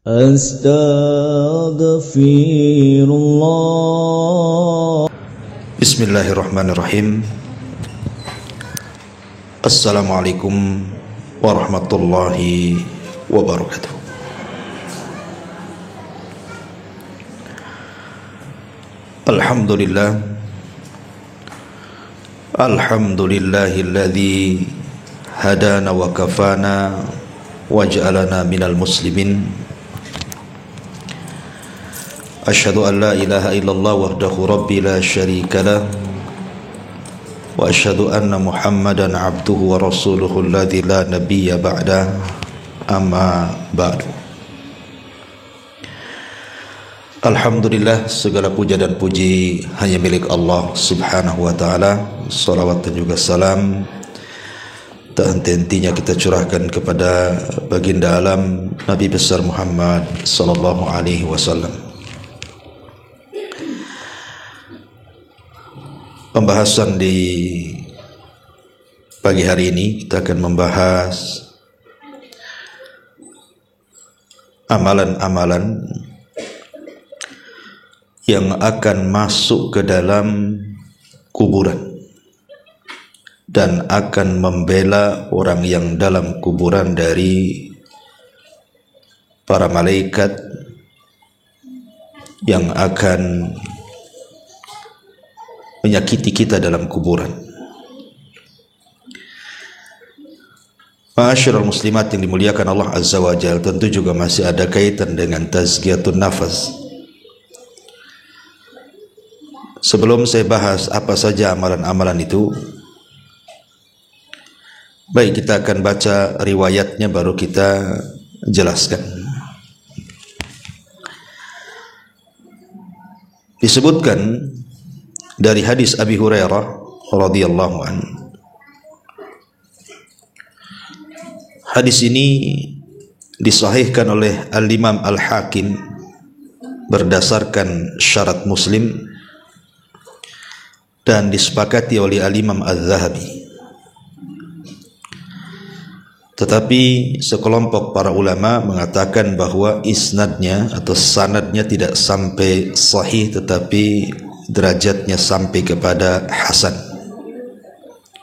Astaghfirullah. Bismillahirrahmanirrahim. Assalamualaikum warahmatullahi wabarakatuh. Alhamdulillah. Alhamdulillahilladzi hadana wa kafana waj'alana minal muslimin. Asyhadu an la ilaha illallah wahdahu rabbi la syarika lah wa asyhadu anna Muhammadan abduhu wa rasuluhu alladzi la nabiyya ba'da, amma ba'du. Alhamdulillah, segala puja dan puji hanya milik Allah subhanahu wa ta'ala. Salawat dan juga salam tak henti-hentinya kita curahkan kepada baginda alam Nabi besar Muhammad sallallahu alaihi wasallam. Pembahasan di pagi hari ini kita akan membahas amalan-amalan yang akan masuk ke dalam kuburan dan akan membela orang yang dalam kuburan dari para malaikat yang akan menyakiti kita dalam kuburan. Ma'asyiral muslimat yang dimuliakan Allah Azza wa Jalla, tentu juga masih ada kaitan dengan tazkiyatun nafas. Sebelum saya bahas apa saja amalan-amalan itu, baik, kita akan baca riwayatnya baru kita jelaskan. Disebutkan dari hadis Abi Hurairah radhiyallahu anhu. Hadis ini disahihkan oleh Al-Imam Al-Hakim berdasarkan syarat Muslim dan disepakati oleh Al-Imam Al-Zahabi. Tetapi sekelompok para ulama mengatakan bahwa isnadnya atau sanadnya tidak sampai sahih, tetapi derajatnya sampai kepada hasan,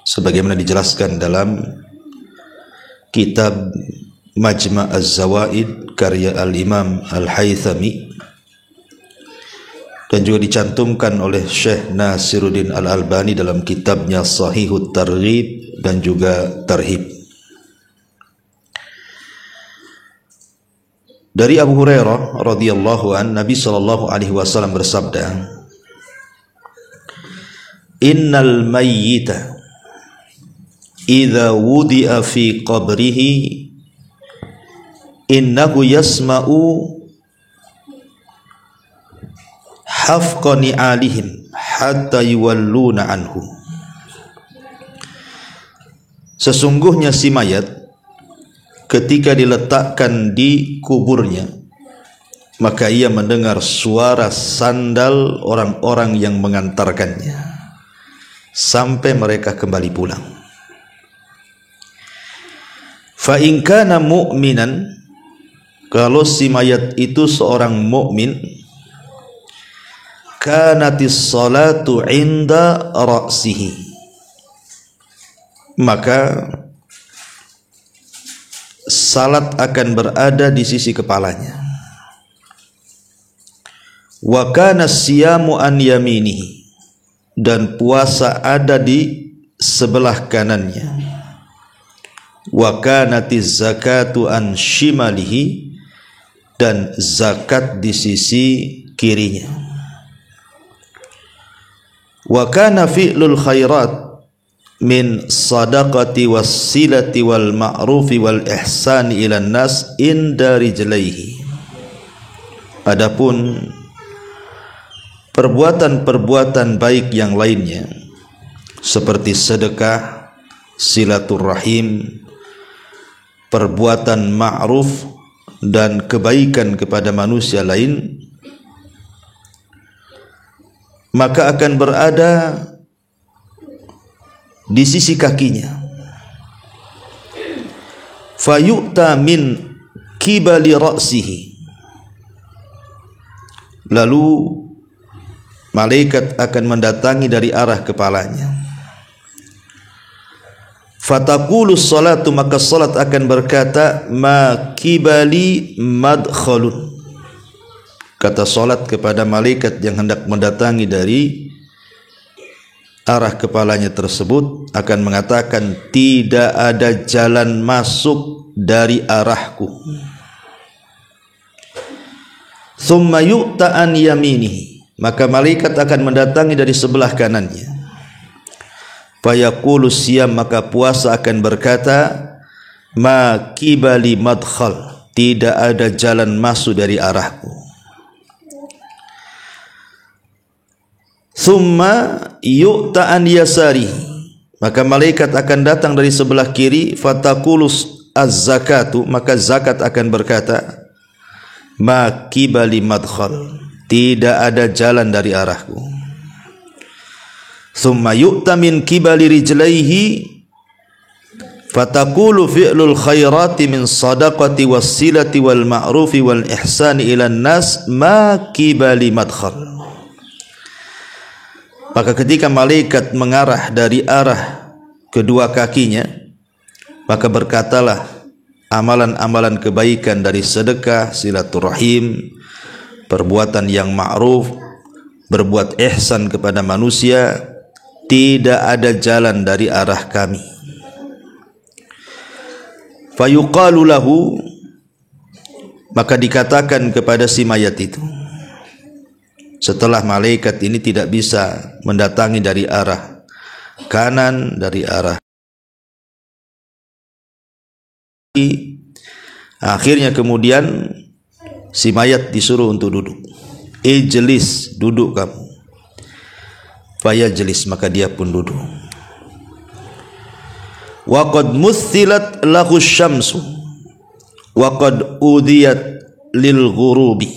sebagaimana dijelaskan dalam kitab Majma' Az-Zawaid karya Al-Imam Al-Haythami, dan juga dicantumkan oleh Syekh Nasiruddin Al-Albani dalam kitabnya Sahihut Targhib dan juga Tarhib. Dari Abu Hurairah radhiyallahu an, Nabi sallallahu alaihi wasallam bersabda, "Innal mayyita idza wudi'a fi qabrihi innahu yasma'u hafqa ni'alihim hatta yuwalluna anhu." Sesungguhnya si mayat ketika diletakkan di kuburnya, maka ia mendengar suara sandal orang-orang yang mengantarkannya sampai mereka kembali pulang. Fa in kana mu'minan, kalau si mayat itu seorang mukmin, kanatis salatu inda ra'sihi, maka salat akan berada di sisi kepalanya. Wa kana siyamu an yaminihi, dan puasa ada di sebelah kanannya. Wa kanatiz zakatu an shimalihi, dan zakat di sisi kirinya. Wa kana fi'lul khairat min sadaqati wassilati wal ma'rufi wal ihsani ilan nas inda rijlaihi. Adapun perbuatan-perbuatan baik yang lainnya seperti sedekah, silaturrahim, perbuatan ma'ruf dan kebaikan kepada manusia lain, maka akan berada di sisi kakinya. Fayu'ta min kibali ra'sihi, lalu malaikat akan mendatangi dari arah kepalanya. Fataqulus salatu, maka salat akan berkata, ma kibali madkhalun. Kata salat kepada malaikat yang hendak mendatangi dari arah kepalanya tersebut akan mengatakan, tidak ada jalan masuk dari arahku. Thumma yu'ta an yaminihi, maka malaikat akan mendatangi dari sebelah kanannya. Fayaqulu siyam, maka puasa akan berkata, ma kibali madkhal, tidak ada jalan masuk dari arahku. Thumma yu'ta an yasari, maka malaikat akan datang dari sebelah kiri. Fataqulus az-zakatu, maka zakat akan berkata, ma kibali madkhal, tidak ada jalan dari arahku. Thumma yu'ta min kibali rijlaihi, fataqulu fi'lul khairati min sadaqati wassilati wal ma'rufi wal ihsani ilan nas, ma kibali madkhal. Maka ketika malaikat mengarah dari arah kedua kakinya, maka berkatalah amalan-amalan kebaikan dari sedekah, silaturahim, perbuatan yang ma'ruf, berbuat ihsan kepada manusia, tidak ada jalan dari arah kami. Fayuqalu lahu, maka dikatakan kepada si mayat itu, setelah malaikat ini tidak bisa mendatangi dari arah kanan, dari arah kiri, akhirnya kemudian si mayat disuruh untuk duduk. Ijlis, duduk kamu. Fayajlis, maka dia pun duduk. Wa qad muthilat lahu syamsu wa qad udiyat lil ghurubi.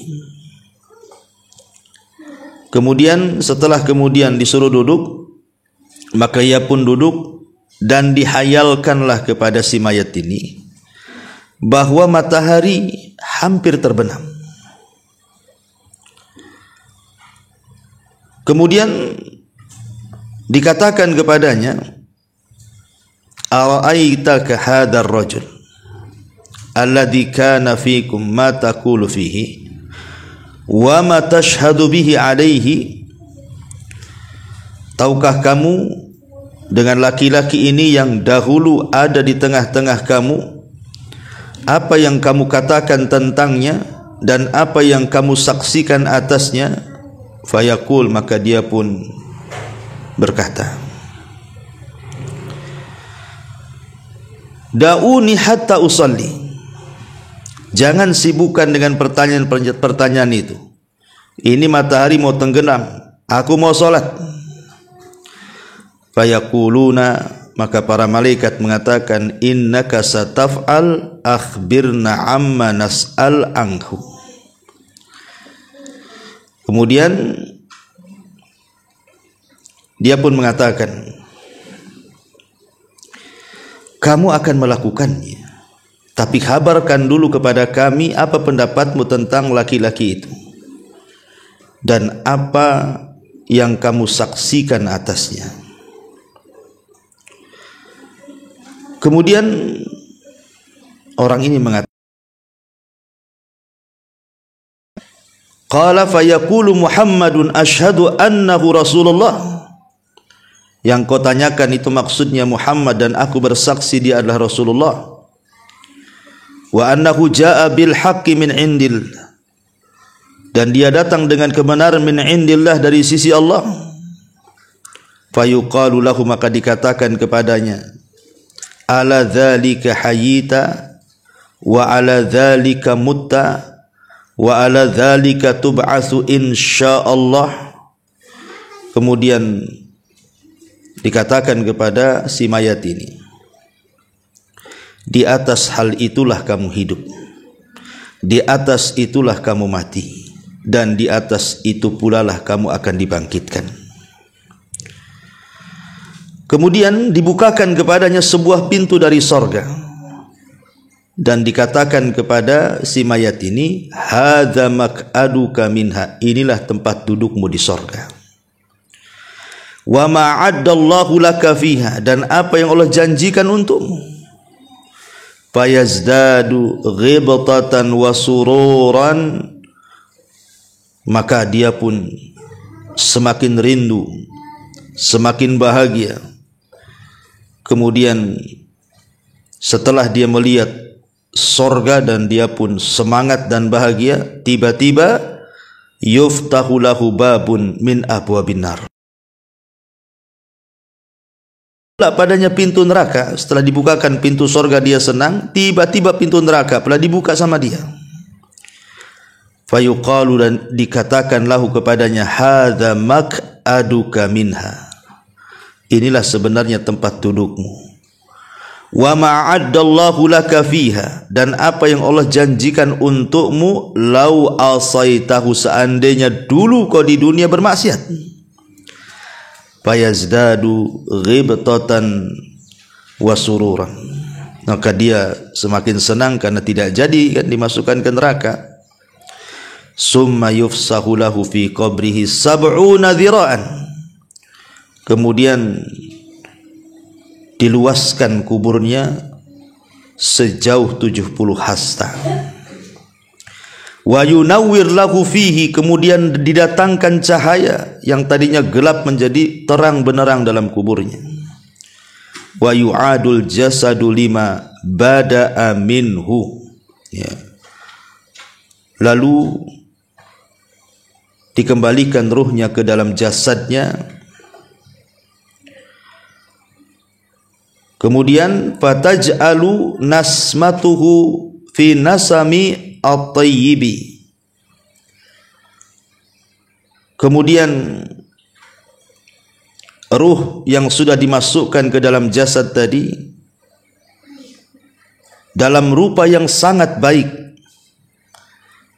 Kemudian setelah kemudian disuruh duduk, maka ia pun duduk, dan dihayalkanlah kepada si mayat ini bahwa matahari hampir terbenam. Kemudian dikatakan kepadanya, ara'aitaka hadzal rajul alladhi kana fikum ma taqulu fihi wa ma tashhadu bihi alaihi. Tahukah kamu dengan laki-laki ini yang dahulu ada di tengah-tengah kamu, apa yang kamu katakan tentangnya dan apa yang kamu saksikan atasnya? Fayaqul, maka dia pun berkata, da'uni hatta usalli, jangan sibukkan dengan pertanyaan itu. Ini matahari mau tenggelam, aku mau sholat. Fayaquluna, maka para malaikat mengatakan, innaka sataf'al akhbirna amma nas'al anhu. Kemudian dia pun mengatakan, kamu akan melakukannya, tapi kabarkan dulu kepada kami apa pendapatmu tentang laki-laki itu dan apa yang kamu saksikan atasnya. Kemudian orang ini mengatakan, qala fayaqulu Muhammadun asyhadu annahu Rasulullah. Yang kau tanyakan itu maksudnya Muhammad, dan aku bersaksi dia adalah Rasulullah. Wa annahu jaa bil haqqi min indil, dan dia datang dengan kebenaran min indillah, dari sisi Allah. Fayuqalu lahu, maka dikatakan kepadanya, ala dzalika hayyita wa ala dzalika mutta wa ala dzalika tub'atsu insyaallah. Kemudian dikatakan kepada si mayat ini, di atas hal itulah kamu hidup, di atas itulah kamu mati, dan di atas itu pula lah kamu akan dibangkitkan. Kemudian dibukakan kepadanya sebuah pintu dari sorga, dan dikatakan kepada si mayat ini, hadza maq'aduka minha, inilah tempat dudukmu di sorga. Wa ma'addallahu laka fiha, dan apa yang Allah janjikan untukmu. Fayazdadu ghibtatan wa sururan, maka dia pun semakin rindu, semakin bahagia. Kemudian setelah dia melihat sorga dan dia pun semangat dan bahagia, tiba-tiba yuftahu lahu babun min abwabin nar, padanya pintu neraka. Setelah dibukakan pintu sorga dia senang, tiba-tiba pintu neraka pula dibuka sama dia. Fayuqalu, dan dikatakan lahu kepadanya, hadza maq'aduka minha, inilah sebenarnya tempat dudukmu. Wa ma'addallahu laka fiha, dan apa yang Allah janjikan untukmu, lau asaitahu, seandainya dulu kau di dunia bermaksiat. Fayazdadu ghibtatan wa sururan, maka dia semakin senang karena tidak jadi kan dimasukkan ke neraka. Summa yufsahu lahu fi qabrihi sab'una dhira'an, kemudian diluaskan kuburnya sejauh 70 hasta. Wa yunawwir lahu fihi, kemudian didatangkan cahaya yang tadinya gelap menjadi terang benderang dalam kuburnya. Wa yu'adul jasadu lima bada'a minhu, ya. Lalu dikembalikan ruhnya ke dalam jasadnya. Kemudian fataj'alu nasmatuhu fi nasami at-tayyibi, kemudian ruh yang sudah dimasukkan ke dalam jasad tadi dalam rupa yang sangat baik,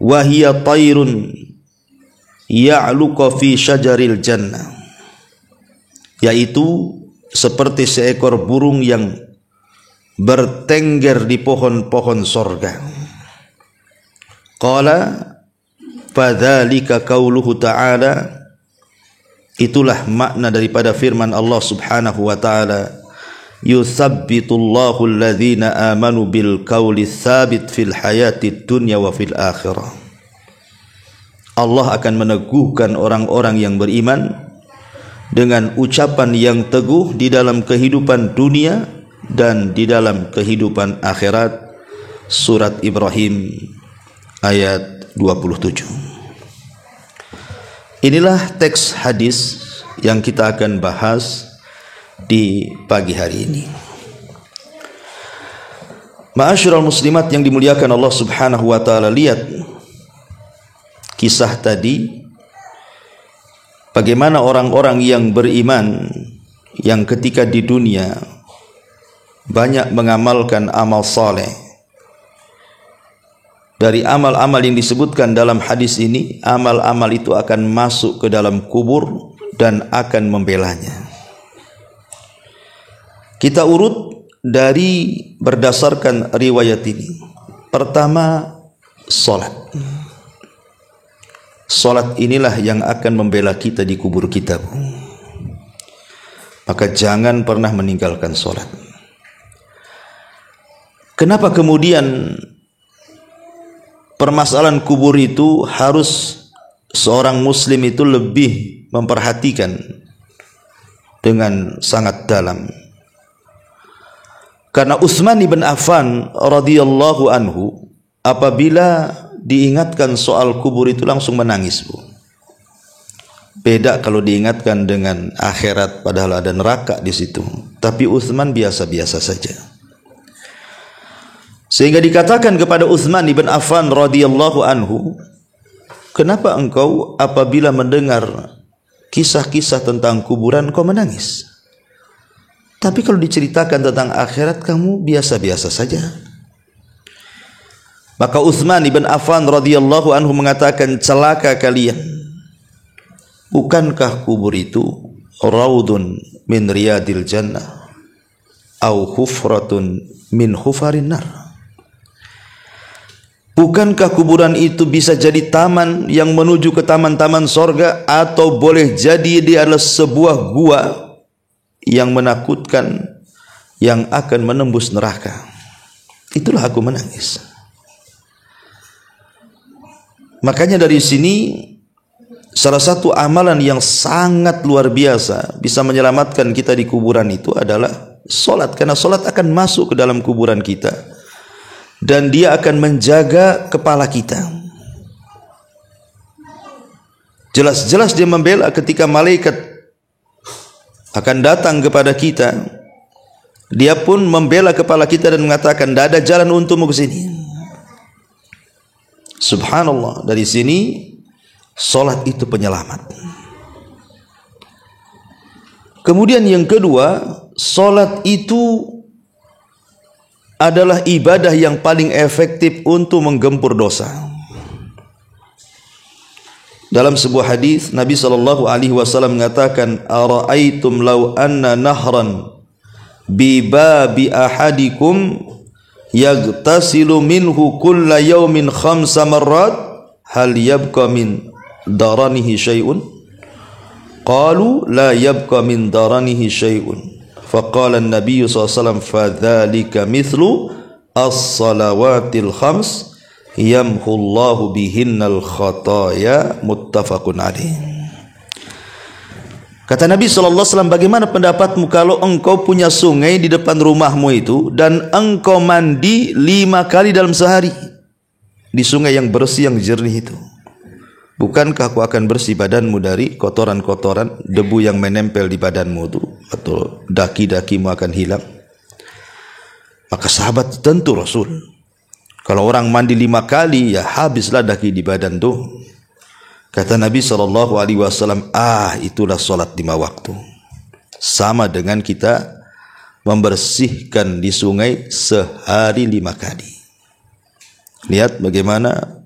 wahiya tayrun ya'luqa fi syajaril jannah, yaitu seperti seekor burung yang bertengger di pohon-pohon sorga. Qala fadzalika qauluhu ta'ala, itulah makna daripada firman Allah subhanahu wa ta'ala, yuthabbitullahu alladhina amanu bil qawli tsabit fil hayatid dunya wa fil akhirah. Allah akan meneguhkan orang-orang yang beriman dengan ucapan yang teguh di dalam kehidupan dunia dan di dalam kehidupan akhirat. Surat Ibrahim ayat 27. Inilah teks hadis yang kita akan bahas di pagi hari ini. Ma'asyiral muslimat yang dimuliakan Allah subhanahu wa ta'ala, lihat kisah tadi, bagaimana orang-orang yang beriman yang ketika di dunia banyak mengamalkan amal saleh. Dari amal-amal yang disebutkan dalam hadis ini, amal-amal itu akan masuk ke dalam kubur dan akan membelanya. Kita urut dari berdasarkan riwayat ini. Pertama, salat. Salat inilah yang akan membela kita di kubur kita. Maka jangan pernah meninggalkan salat. Kenapa kemudian permasalahan kubur itu harus seorang muslim itu lebih memperhatikan dengan sangat dalam? Karena Utsman bin Affan radhiyallahu anhu apabila diingatkan soal kubur itu langsung menangis, Bu. Beda kalau diingatkan dengan akhirat padahal ada neraka di situ. Tapi Utsman biasa-biasa saja. Sehingga dikatakan kepada Utsman bin Affan radhiyallahu anhu, kenapa engkau apabila mendengar kisah-kisah tentang kuburan kau menangis? Tapi kalau diceritakan tentang akhirat kamu biasa-biasa saja. Maka Utsman bin Affan radhiyallahu anhu mengatakan, celaka kalian. Bukankah kubur itu raudun min riyadil jannah au hufratun min hufarin nar? Bukankah kuburan itu bisa jadi taman yang menuju ke taman-taman sorga, atau boleh jadi dia adalah sebuah gua yang menakutkan yang akan menembus neraka? Itulah aku menangis. Makanya dari sini salah satu amalan yang sangat luar biasa bisa menyelamatkan kita di kuburan itu adalah solat, karena solat akan masuk ke dalam kuburan kita dan dia akan menjaga kepala kita. Jelas-jelas dia membela ketika malaikat akan datang kepada kita, dia pun membela kepala kita dan mengatakan, tidak ada jalan untukmu ke sini. Subhanallah, dari sini solat itu penyelamat. Kemudian yang kedua, solat itu adalah ibadah yang paling efektif untuk menggempur dosa. Dalam sebuah hadis Nabi SAW mengatakan, "Ara'aitum law anna nahran bi babi ahadikum yagtasilu minhu kulla yawmin 5 marrat hal yabqa min daranihi syai'un?" Qalu la yabqa min daranihi syai'un. Faqala an-nabiy SAW, "Fadzalika mithlu as-salawatil khams yamhullahu bihinnal khataya." Muttafaqun alaih. Kata Nabi SAW, bagaimana pendapatmu kalau engkau punya sungai di depan rumahmu itu dan engkau mandi 5 kali dalam sehari di sungai yang bersih, yang jernih itu? Bukankah aku akan bersih badanmu dari kotoran-kotoran, debu yang menempel di badanmu itu, atau daki-dakimu akan hilang? Maka sahabat tentu Rasul, kalau orang mandi 5 kali, ya habislah daki di badan tuh. Kata Nabi SAW, itulah solat 5 waktu. Sama dengan kita membersihkan di sungai sehari 5 kali. Lihat bagaimana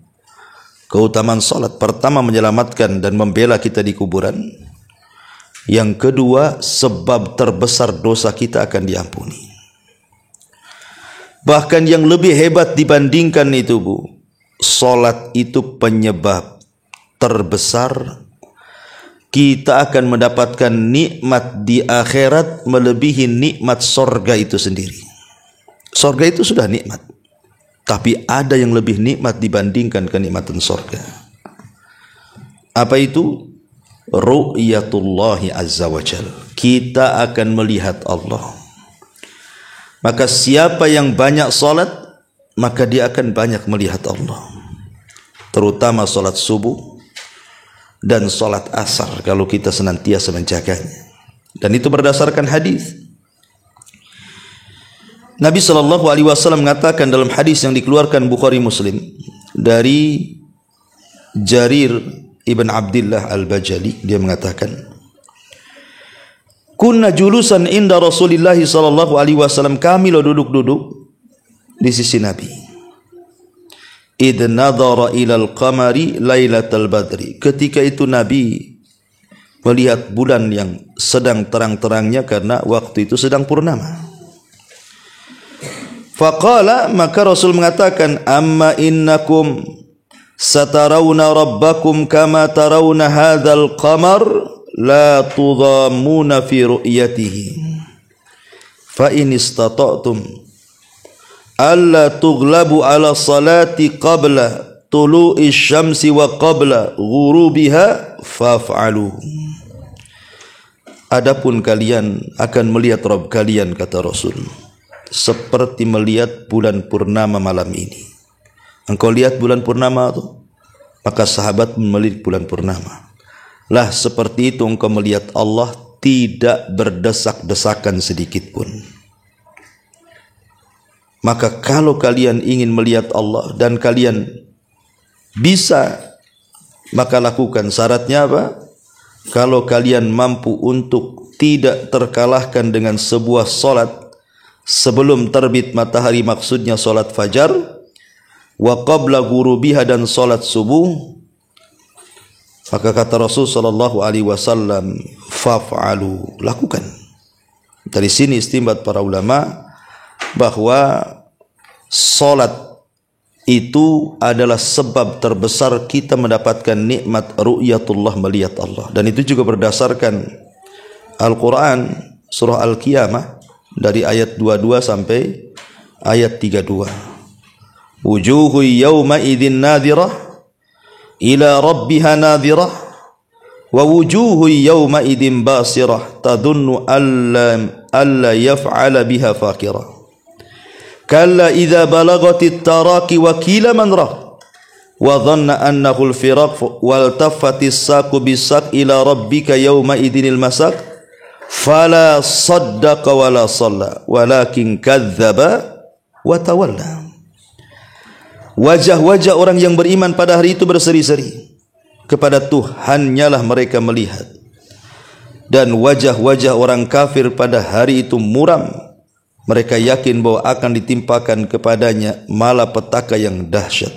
keutamaan solat. Pertama, menyelamatkan dan membela kita di kuburan. Yang kedua, sebab terbesar dosa kita akan diampuni. Bahkan yang lebih hebat dibandingkan itu, Bu, solat itu penyebab terbesar kita akan mendapatkan nikmat di akhirat melebihi nikmat sorga itu sendiri. Sorga itu sudah nikmat, tapi ada yang lebih nikmat dibandingkan kenikmatan sorga. Apa itu? Ru'yatullahi azza wa jal. Kita akan melihat Allah. Maka siapa yang banyak salat, maka dia akan banyak melihat Allah. Terutama salat subuh dan salat asar, kalau kita senantiasa menjaganya. Dan itu berdasarkan hadis. Nabi SAW mengatakan dalam hadis yang dikeluarkan Bukhari Muslim dari Jarir ibn Abdullah al-Bajali, dia mengatakan, kunna julusan inda Rasulillah SAW, kami lo duduk-duduk di sisi Nabi. Idh nadhara ilal qamari lailatal badri, ketika itu Nabi melihat bulan yang sedang terang-terangnya karena waktu itu sedang purnama. Faqala, maka Rasul mengatakan, amma innakum satarawna rabbakum kama tarawna hadzal qamar la tudhammuna fi ru'yatihi fa in istata'tum alla tughlabu ala salati qabla tulu'i syamsi wa qabla ghurubiha faf'alu. Adapun kalian akan melihat Rabb kalian, kata Rasul, seperti melihat bulan purnama malam ini. Engkau lihat bulan purnama itu, maka sahabat melihat bulan purnama. Lah seperti itu engkau melihat Allah, tidak berdesak-desakan sedikit pun. Maka kalau kalian ingin melihat Allah dan kalian bisa, maka lakukan. Syaratnya apa? Kalau kalian mampu untuk tidak terkalahkan dengan sebuah solat sebelum terbit matahari, maksudnya solat fajar, wa qabla ghurubiha, dan solat subuh, maka kata Rasul sallallahu alaihi wasallam, faf'alu, lakukan. Dari sini istinbat para ulama bahwa solat itu adalah sebab terbesar kita mendapatkan nikmat ru'yatullah, melihat Allah. Dan itu juga berdasarkan Al-Quran surah Al-Qiyamah dari ayat 22 sampai ayat 32. Wujuhu yawma idzin nadhirah ila rabbiha nadhirah wa wujuhu yawma idzin basirah tadunnu alla yaf'ala biha faqirah. Kalla idza balagatit taraqi wa qila man raq wa dhanna annahu al-firaq wal taffatis saqu bisaq ila rabbika yawma idzinil masaq fala saddaqa wa la shalla walakin kadzdzaba wa tawalla. Wajah-wajah orang yang beriman pada hari itu berseri-seri, kepada Tuhannya lah mereka melihat, dan wajah-wajah orang kafir pada hari itu muram. Mereka yakin bahwa akan ditimpakan kepadanya malapetaka yang dahsyat.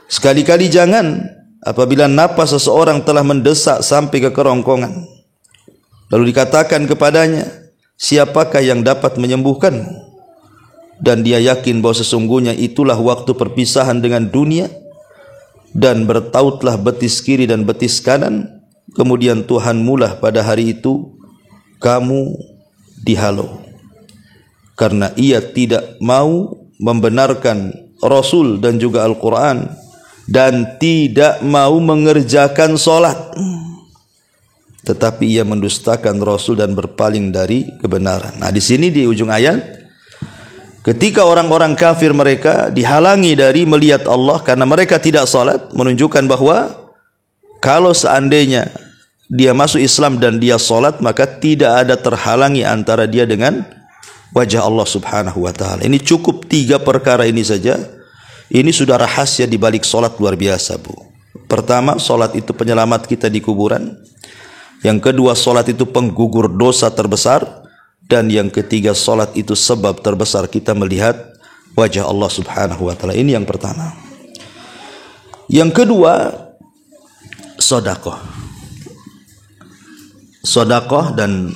Sekali-kali jangan apabila napas seseorang telah mendesak sampai ke kerongkongan, lalu dikatakan kepadanya, siapakah yang dapat menyembuhkanmu? Dan dia yakin bahwa sesungguhnya itulah waktu perpisahan dengan dunia, dan bertautlah betis kiri dan betis kanan, kemudian Tuhanmu lah pada hari itu kamu dihalau. Karena ia tidak mau membenarkan Rasul dan juga Al-Quran, dan tidak mau mengerjakan solat, tetapi ia mendustakan Rasul dan berpaling dari kebenaran. Nah, di sini di ujung ayat, ketika orang-orang kafir mereka dihalangi dari melihat Allah karena mereka tidak solat, menunjukkan bahwa kalau seandainya dia masuk Islam dan dia solat, maka tidak ada terhalangi antara dia dengan wajah Allah subhanahu wa ta'ala. Ini cukup 3 perkara ini saja. Ini sudah rahasia di balik solat luar biasa, Bu. Pertama, solat itu penyelamat kita di kuburan. Yang kedua, solat itu penggugur dosa terbesar. Dan yang ketiga, solat itu sebab terbesar kita melihat wajah Allah subhanahu wa ta'ala. Ini yang pertama. Yang kedua, sedekah. Sedekah, dan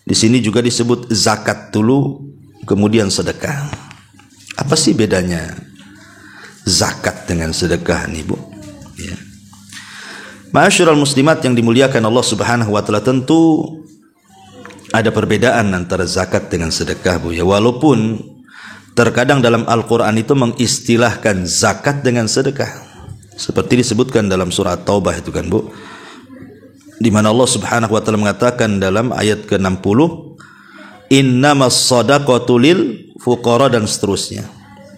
di sini juga disebut zakat dulu, kemudian sedekah. Apa sih bedanya zakat dengan sedekah nih, Bu? Ya. Ma'asyiral muslimat yang dimuliakan Allah subhanahu wa ta'ala, tentu ada perbedaan antara zakat dengan sedekah, Bu. Ya, walaupun terkadang dalam Al-Quran itu mengistilahkan zakat dengan sedekah, seperti disebutkan dalam surah Taubah itu kan, Bu, di mana Allah subhanahu wa ta'ala mengatakan dalam ayat ke-60, innamas shadaqatu lil fuqara, dan seterusnya.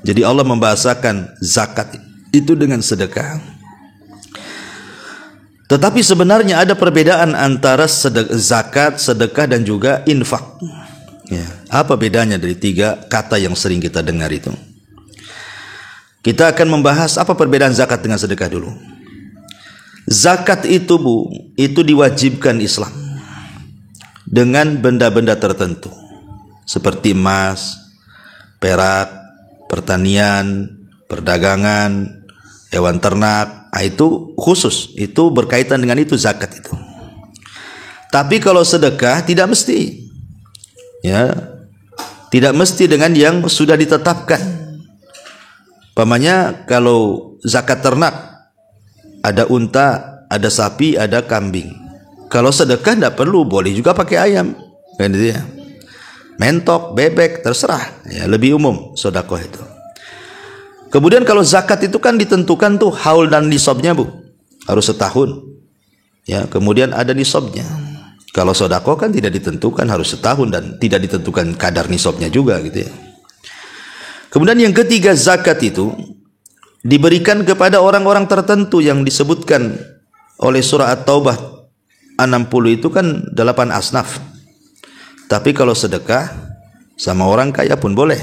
Jadi Allah membahasakan zakat itu dengan sedekah. Tetapi sebenarnya ada perbedaan antara zakat, sedekah, dan juga infak. Ya, apa bedanya dari 3 kata yang sering kita dengar itu? Kita akan membahas apa perbedaan zakat dengan sedekah dulu. Zakat itu, Bu, itu diwajibkan Islam dengan benda-benda tertentu seperti emas, perak, pertanian, perdagangan, hewan ternak. Nah, itu khusus, itu berkaitan dengan itu zakat itu. Tapi kalau sedekah tidak mesti, ya, tidak mesti dengan yang sudah ditetapkan. Umpamanya kalau zakat ternak, ada unta, ada sapi, ada kambing. Kalau sedekah tidak perlu, boleh juga pakai ayam, kan gitu ya. Mentok, bebek, terserah. Ya, lebih umum sedekah itu. Kemudian kalau zakat itu kan ditentukan tuh haul dan nisabnya, Bu. Harus setahun. Ya, kemudian ada nisabnya. Kalau sedekah kan tidak ditentukan, harus setahun, dan tidak ditentukan kadar nisabnya juga gitu ya. Kemudian yang ketiga, zakat itu diberikan kepada orang-orang tertentu yang disebutkan oleh surah At-Taubah 60 itu kan 8 asnaf. Tapi kalau sedekah sama orang kaya pun boleh.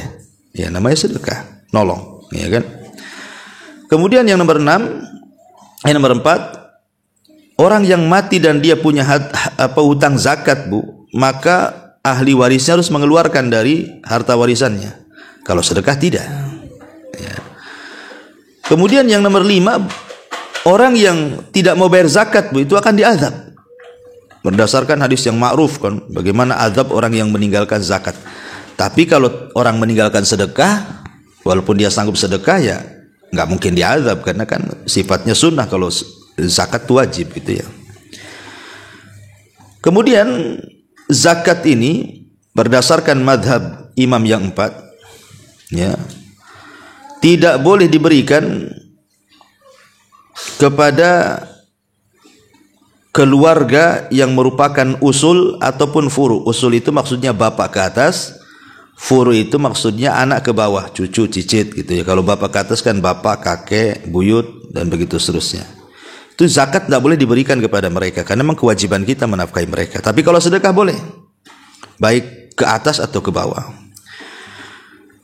Ya, namanya sedekah, nolong, ya kan? Kemudian yang nomor 4, orang yang mati dan dia punya hutang zakat, Bu, maka ahli warisnya harus mengeluarkan dari harta warisannya. Kalau sedekah tidak. Ya. Kemudian yang nomor 5, orang yang tidak mau bayar zakat, Bu, itu akan diazab. Berdasarkan hadis yang ma'ruf kan, bagaimana azab orang yang meninggalkan zakat. Tapi kalau orang meninggalkan sedekah, Walaupun dia sanggup sedekah, ya nggak mungkin diazab karena kan sifatnya sunnah. Kalau zakat itu wajib gitu ya. Kemudian zakat ini berdasarkan madhab imam yang 4, ya, tidak boleh diberikan kepada keluarga yang merupakan usul ataupun furu. Usul itu maksudnya bapak ke atas, furu itu maksudnya anak ke bawah, cucu, cicit gitu ya. Kalau bapak ke atas kan bapak, kakek, buyut, dan begitu seterusnya. Itu zakat tidak boleh diberikan kepada mereka karena memang kewajiban kita menafkahi mereka. Tapi kalau sedekah boleh, baik ke atas atau ke bawah.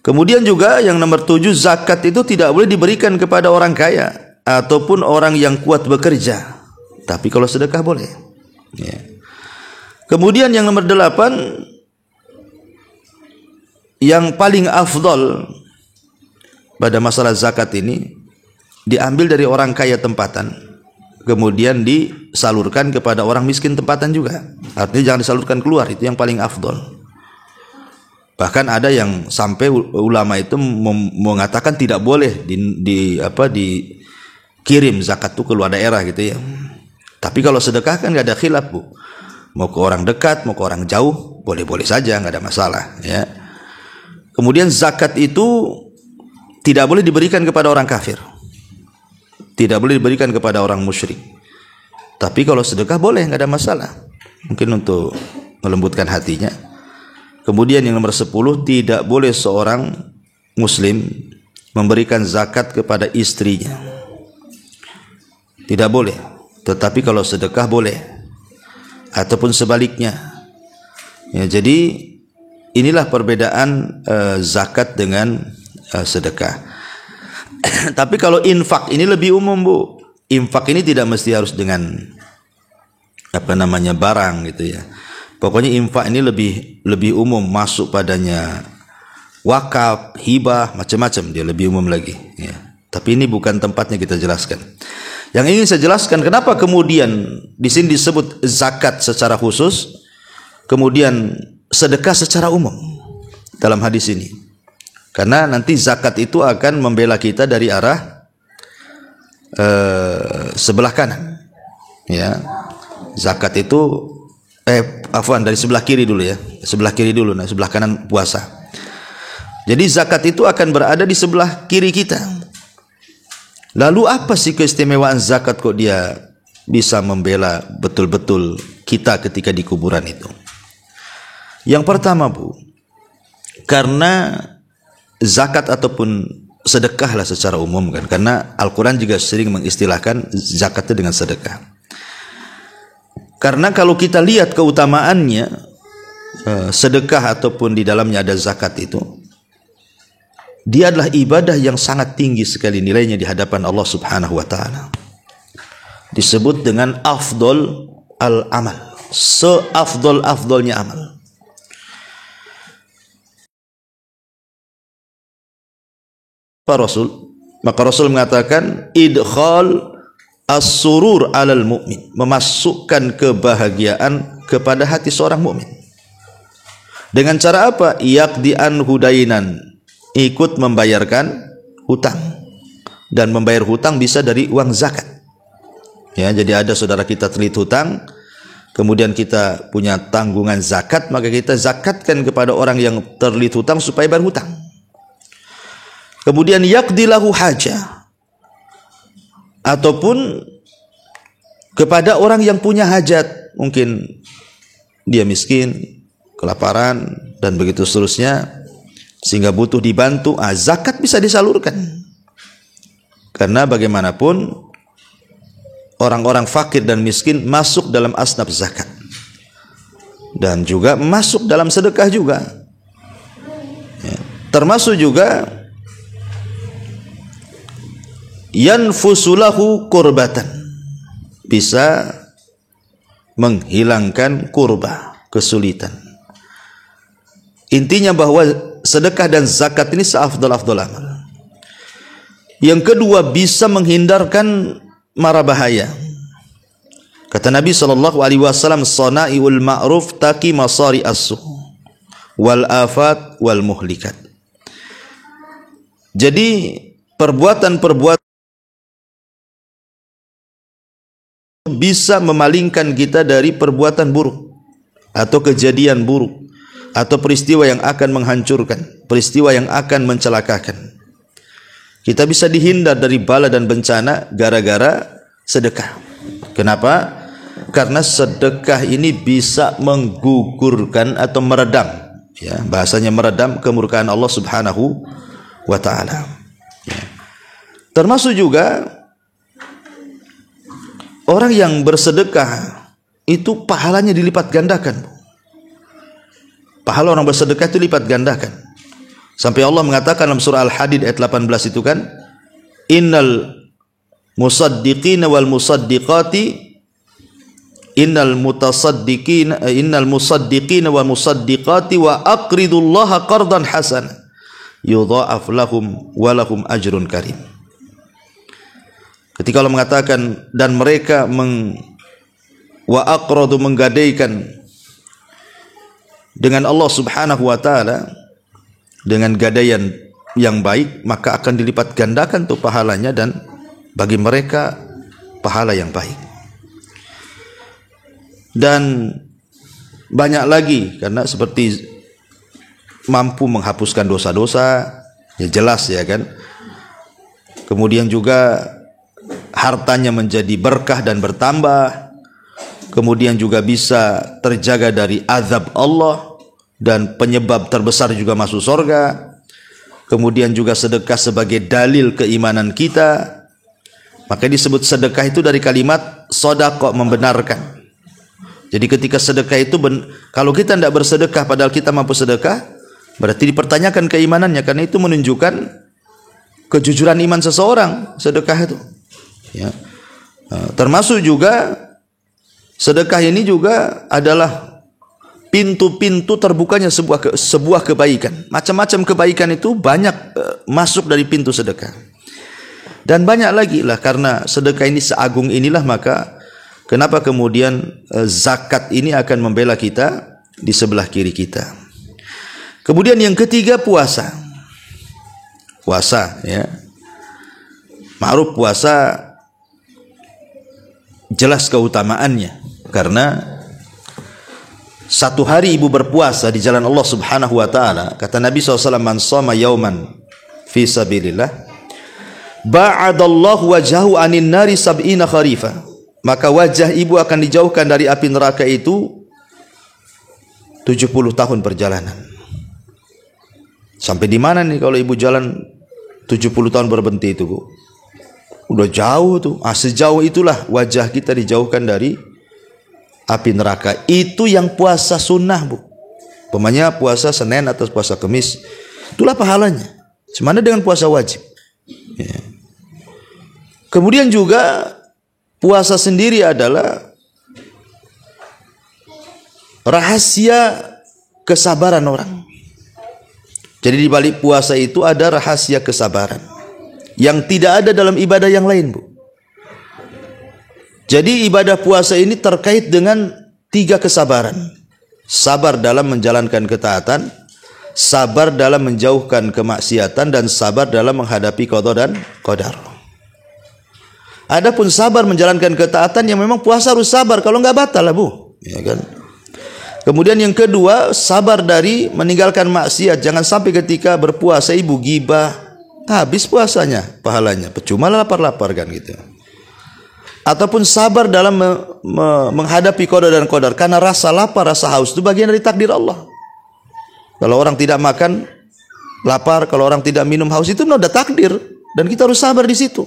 Kemudian juga yang nomor 7, zakat itu tidak boleh diberikan kepada orang kaya ataupun orang yang kuat bekerja. Tapi kalau sedekah boleh. Ya. Kemudian yang nomor 8, yang paling afdol pada masalah zakat ini diambil dari orang kaya tempatan, kemudian disalurkan kepada orang miskin tempatan juga. Artinya jangan disalurkan keluar, itu yang paling afdol. Bahkan ada yang sampai ulama itu mengatakan tidak boleh dikirim zakat itu ke luar daerah gitu ya. Tapi kalau sedekah kan nggak ada khilaf, Bu. Mau ke orang dekat, mau ke orang jauh, boleh-boleh saja, nggak ada masalah ya. Kemudian zakat itu tidak boleh diberikan kepada orang kafir, tidak boleh diberikan kepada orang musyrik. Tapi kalau sedekah boleh, nggak ada masalah, mungkin untuk melembutkan hatinya. Kemudian yang nomor 10, tidak boleh seorang muslim memberikan zakat kepada istrinya, tidak boleh. Tetapi kalau sedekah boleh, ataupun sebaliknya ya. Jadi inilah perbedaan zakat dengan sedekah. Tapi kalau infak ini lebih umum, Bu. Infak ini tidak mesti harus dengan barang gitu ya. Pokoknya infak ini lebih umum, masuk padanya wakaf, hibah, macam-macam, dia lebih umum lagi ya. Tapi ini bukan tempatnya kita jelaskan. Yang ingin saya jelaskan kenapa kemudian di sini disebut zakat secara khusus, kemudian sedekah secara umum dalam hadis ini. Karena nanti zakat itu akan membela kita dari arah sebelah kanan. Ya. Zakat itu dari sebelah kiri dulu ya. Sebelah kiri dulu, nah sebelah kanan puasa. Jadi zakat itu akan berada di sebelah kiri kita. Lalu apa sih keistimewaan zakat kok dia bisa membela betul-betul kita ketika di kuburan itu? Yang pertama, Bu, karena zakat ataupun sedekah lah secara umum kan, karena Al-Quran juga sering mengistilahkan zakat itu dengan sedekah. Karena kalau kita lihat keutamaannya, sedekah ataupun di dalamnya ada zakat itu, dia adalah ibadah yang sangat tinggi sekali nilainya di hadapan Allah Subhanahu wa taala. Disebut dengan afdol al-amal, seafdol-afdolnya amal. Maka Rasul mengatakan idkhal as-surur 'alal mu'min, memasukkan kebahagiaan kepada hati seorang mukmin. Dengan cara apa? Yaqdi an hudainan, ikut membayarkan hutang. Dan membayar hutang bisa dari uang zakat. Ya, jadi ada saudara kita terlilit hutang, kemudian kita punya tanggungan zakat, maka kita zakatkan kepada orang yang terlilit hutang supaya bayar hutang. Kemudian yaqdi lahu hajah, ataupun kepada orang yang punya hajat, mungkin dia miskin, kelaparan, dan begitu seterusnya, sehingga butuh dibantu, zakat bisa disalurkan. Karena bagaimanapun orang-orang fakir dan miskin masuk dalam asnaf zakat, dan juga masuk dalam sedekah juga ya. Termasuk juga yanfusulahu kurbatan, bisa menghilangkan kurba, kesulitan. Intinya bahwa sedekah dan zakat ini seafdal-afdal amal. Yang kedua, bisa menghindarkan mara bahaya. Kata Nabi SAW, "Sana'iul ma'ruf taqi masari as-su wal afat wal muhlikat." Jadi perbuatan-perbuatan bisa memalingkan kita dari perbuatan buruk atau kejadian buruk atau peristiwa yang akan menghancurkan, peristiwa yang akan mencelakakan. Kita bisa dihindar dari bala dan bencana gara-gara sedekah. Kenapa? Karena sedekah ini bisa menggugurkan atau meredam, ya, bahasanya meredam kemurkaan Allah Subhanahu wa taala. Ya. Termasuk juga orang yang bersedekah itu pahalanya dilipat gandakan. Pahala orang bersedekah itu lipat gandakan. Sampai Allah mengatakan dalam surah Al-Hadid ayat 18 itu kan, innal musaddiqina wal musaddiqati innal musaddiqina wal musaddiqati wa aqridullaha qardan hasana yudha'af lahum wa lahum ajrun karim. Ketika Allah mengatakan dan mereka wa aqradu menggadaikan dengan Allah Subhanahu wa taala dengan gadaian yang baik, maka akan dilipat gandakan tuh pahalanya dan bagi mereka pahala yang baik. Dan banyak lagi, karena seperti mampu menghapuskan dosa-dosa, ya jelas ya kan. Kemudian juga hartanya menjadi berkah dan bertambah. Kemudian juga bisa terjaga dari azab Allah, dan penyebab terbesar juga masuk surga. Kemudian juga sedekah sebagai dalil keimanan kita. Maka disebut sedekah itu dari kalimat sodaqah, membenarkan. Jadi ketika sedekah itu kalau kita tidak bersedekah padahal kita mampu sedekah, berarti dipertanyakan keimanannya, karena itu menunjukkan kejujuran iman seseorang sedekah itu. Ya. Termasuk juga sedekah ini juga adalah pintu-pintu terbukanya sebuah kebaikan. Macam-macam kebaikan itu banyak masuk dari pintu sedekah. Dan banyak lagi lah, karena sedekah ini seagung inilah, maka kenapa kemudian zakat ini akan membela kita di sebelah kiri kita. Kemudian yang ketiga, puasa. Puasa, ya. Ma'ruf puasa jelas keutamaannya, karena satu hari ibu berpuasa di jalan Allah Subhanahu wa taala, kata Nabi SAW, man shoma yauman fi sabilillah ba'adallahu wajhahu anin nari sab'ina kharifa, maka wajah ibu akan dijauhkan dari api neraka itu 70 tahun perjalanan. Sampai di mana nih kalau ibu jalan 70 tahun berhenti itu, Bu? Udah jauh tuh. Sejauh itulah wajah kita dijauhkan dari api neraka. Itu yang puasa sunnah, Bu. Pemanya puasa Senin atau puasa Kamis, itulah pahalanya. Semana dengan puasa wajib. Ya. Kemudian juga puasa sendiri adalah rahasia kesabaran orang. Jadi di balik puasa itu ada rahasia kesabaran yang tidak ada dalam ibadah yang lain, Bu. Jadi ibadah puasa ini terkait dengan 3 kesabaran. Sabar dalam menjalankan ketaatan, sabar dalam menjauhkan kemaksiatan, dan sabar dalam menghadapi qada dan qadar. Adapun sabar menjalankan ketaatan, yang memang puasa harus sabar, kalau enggak batal lah, Bu. Ya kan? Kemudian yang kedua, sabar dari meninggalkan maksiat. Jangan sampai ketika berpuasa ibu gibah, habis puasanya pahalanya, percuma lapar-lapar kan gitu. Ataupun sabar dalam menghadapi qada dan qadar, karena rasa lapar, rasa haus itu bagian dari takdir Allah. Kalau orang tidak makan lapar, kalau orang tidak minum haus, itu sudah takdir, dan kita harus sabar di situ.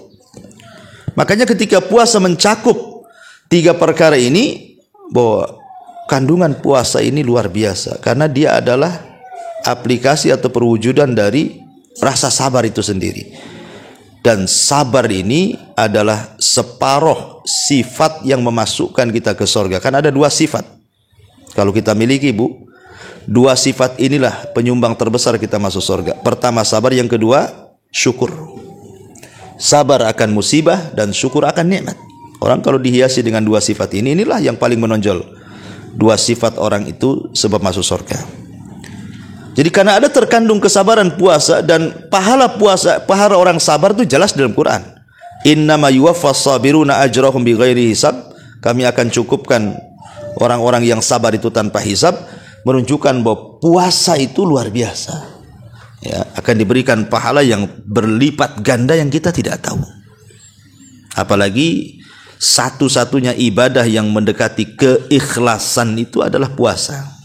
Makanya ketika puasa mencakup 3 perkara ini, bahwa kandungan puasa ini luar biasa, karena dia adalah aplikasi atau perwujudan dari rasa sabar itu sendiri. Dan sabar ini adalah separuh sifat yang memasukkan kita ke surga. Kan ada 2 sifat kalau kita miliki, Bu. 2 sifat inilah penyumbang terbesar kita masuk surga. Pertama sabar, yang kedua syukur. Sabar akan musibah dan syukur akan nikmat. Orang kalau dihiasi dengan 2 sifat ini, inilah yang paling menonjol. 2 sifat orang itu sebab masuk surga. Jadi karena ada terkandung kesabaran puasa dan pahala puasa, pahala orang sabar itu jelas dalam Quran. Innama yuwaffas sabiruna ajrahum bighairi hisab. Kami akan cukupkan orang-orang yang sabar itu tanpa hisab, menunjukkan bahwa puasa itu luar biasa. Ya, akan diberikan pahala yang berlipat ganda yang kita tidak tahu. Apalagi satu-satunya ibadah yang mendekati keikhlasan itu adalah puasa.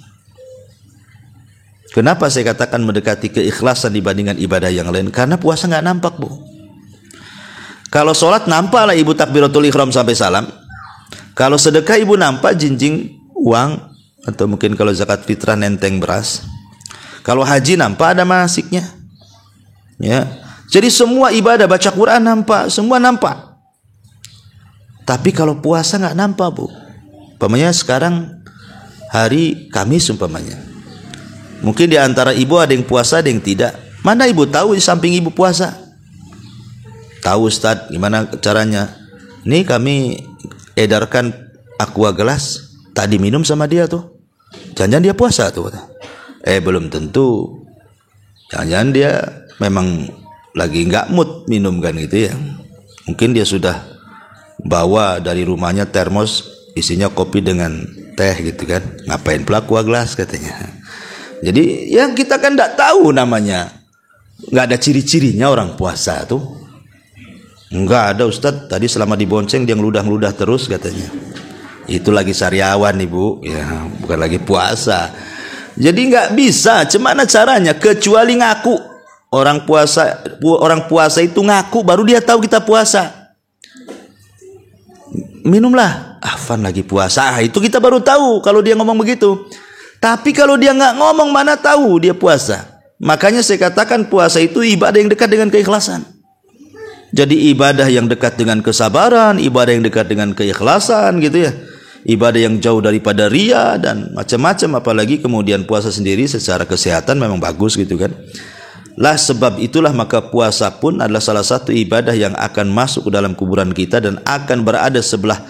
Kenapa saya katakan mendekati keikhlasan dibandingkan ibadah yang lain? Karena puasa nggak nampak, Bu. Kalau sholat nampak lah ibu takbiratul ihram sampai salam. Kalau sedekah ibu nampak jinjing uang, atau mungkin kalau zakat fitrah nenteng beras. Kalau haji nampak ada manasiknya. Ya. Jadi semua ibadah, baca Quran nampak, semua nampak. Tapi kalau puasa nggak nampak, Bu. Umpamanya sekarang hari Kamis umpamanya. Mungkin di antara ibu ada yang puasa, ada yang tidak. Mana ibu tahu di samping ibu puasa? Tahu Ustaz, gimana caranya? Nih kami edarkan aqua gelas, tadi minum sama dia tuh. Jangan-jangan dia puasa tuh. Belum tentu. Jangan-jangan dia memang lagi nggak mood minum kan gitu ya. Mungkin dia sudah bawa dari rumahnya termos isinya kopi dengan teh gitu kan. Ngapain pula aqua gelas katanya. Jadi yang kita kan tidak tahu namanya, nggak ada ciri-cirinya orang puasa tuh. Nggak ada Ustadz, tadi selama di bonceng dia ngeludah-ngeludah terus katanya. Itu lagi sariawan ibu, ya bukan lagi puasa. Jadi nggak bisa, gimana caranya? Kecuali ngaku. Orang puasa itu ngaku, baru dia tahu kita puasa. Minumlah, Afan lagi puasa. Itu kita baru tahu kalau dia ngomong begitu. Tapi kalau dia nggak ngomong, mana tahu dia puasa. Makanya saya katakan puasa itu ibadah yang dekat dengan keikhlasan. Jadi ibadah yang dekat dengan kesabaran, ibadah yang dekat dengan keikhlasan gitu ya. Ibadah yang jauh daripada ria dan macam-macam. Apalagi kemudian puasa sendiri secara kesehatan memang bagus gitu kan. Lah sebab itulah maka puasa pun adalah salah satu ibadah yang akan masuk ke dalam kuburan kita dan akan berada sebelah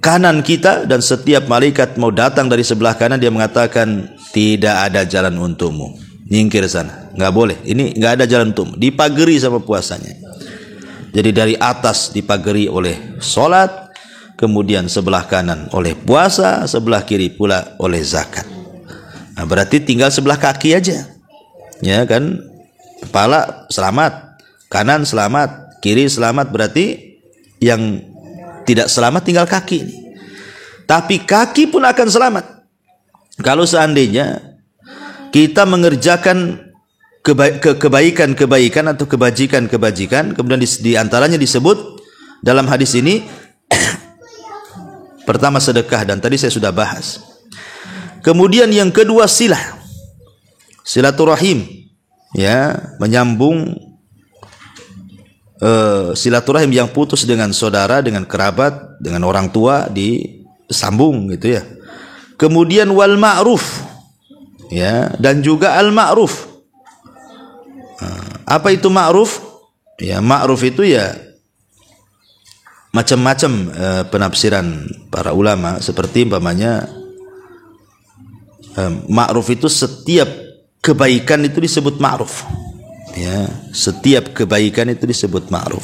kanan kita, dan setiap malaikat mau datang dari sebelah kanan dia mengatakan tidak ada jalan untukmu, nyingkir sana, nggak boleh, ini nggak ada jalan untukmu, dipagari sama puasanya. Jadi dari atas dipagari oleh sholat, kemudian sebelah kanan oleh puasa, sebelah kiri pula oleh zakat. Nah, berarti tinggal sebelah kaki aja, ya kan? Kepala selamat, kanan selamat, kiri selamat, berarti yang tidak selamat tinggal kaki. Tapi kaki pun akan selamat kalau seandainya kita mengerjakan kebaikan atau kebajikan, kemudian di antaranya disebut dalam hadis ini pertama sedekah, dan tadi saya sudah bahas. Kemudian yang kedua silaturahim, ya, menyambung silaturahim yang putus dengan saudara, dengan kerabat, dengan orang tua disambung gitu ya. Kemudian wal ma'ruf, ya, dan juga al ma'ruf. Apa itu ma'ruf? Ya, ma'ruf itu ya macam-macam penafsiran para ulama, seperti umpamanya ma'ruf itu setiap kebaikan itu disebut ma'ruf. Ya, setiap kebaikan itu disebut ma'ruf.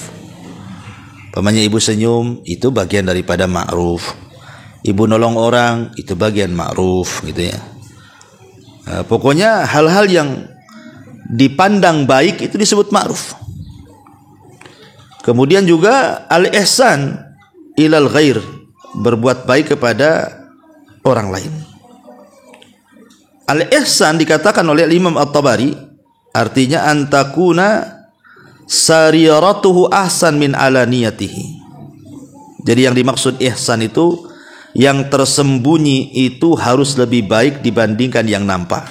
Umpamanya ibu senyum itu bagian daripada ma'ruf. Ibu nolong orang itu bagian ma'ruf gitu ya. Pokoknya hal-hal yang dipandang baik itu disebut ma'ruf. Kemudian juga al-ihsan ilal ghair, berbuat baik kepada orang lain. Al-ihsan dikatakan oleh Imam At-Tabari, artinya antakuna sariratuhu ahsan min alaniyatihi. Jadi yang dimaksud ihsan itu yang tersembunyi itu harus lebih baik dibandingkan yang nampak.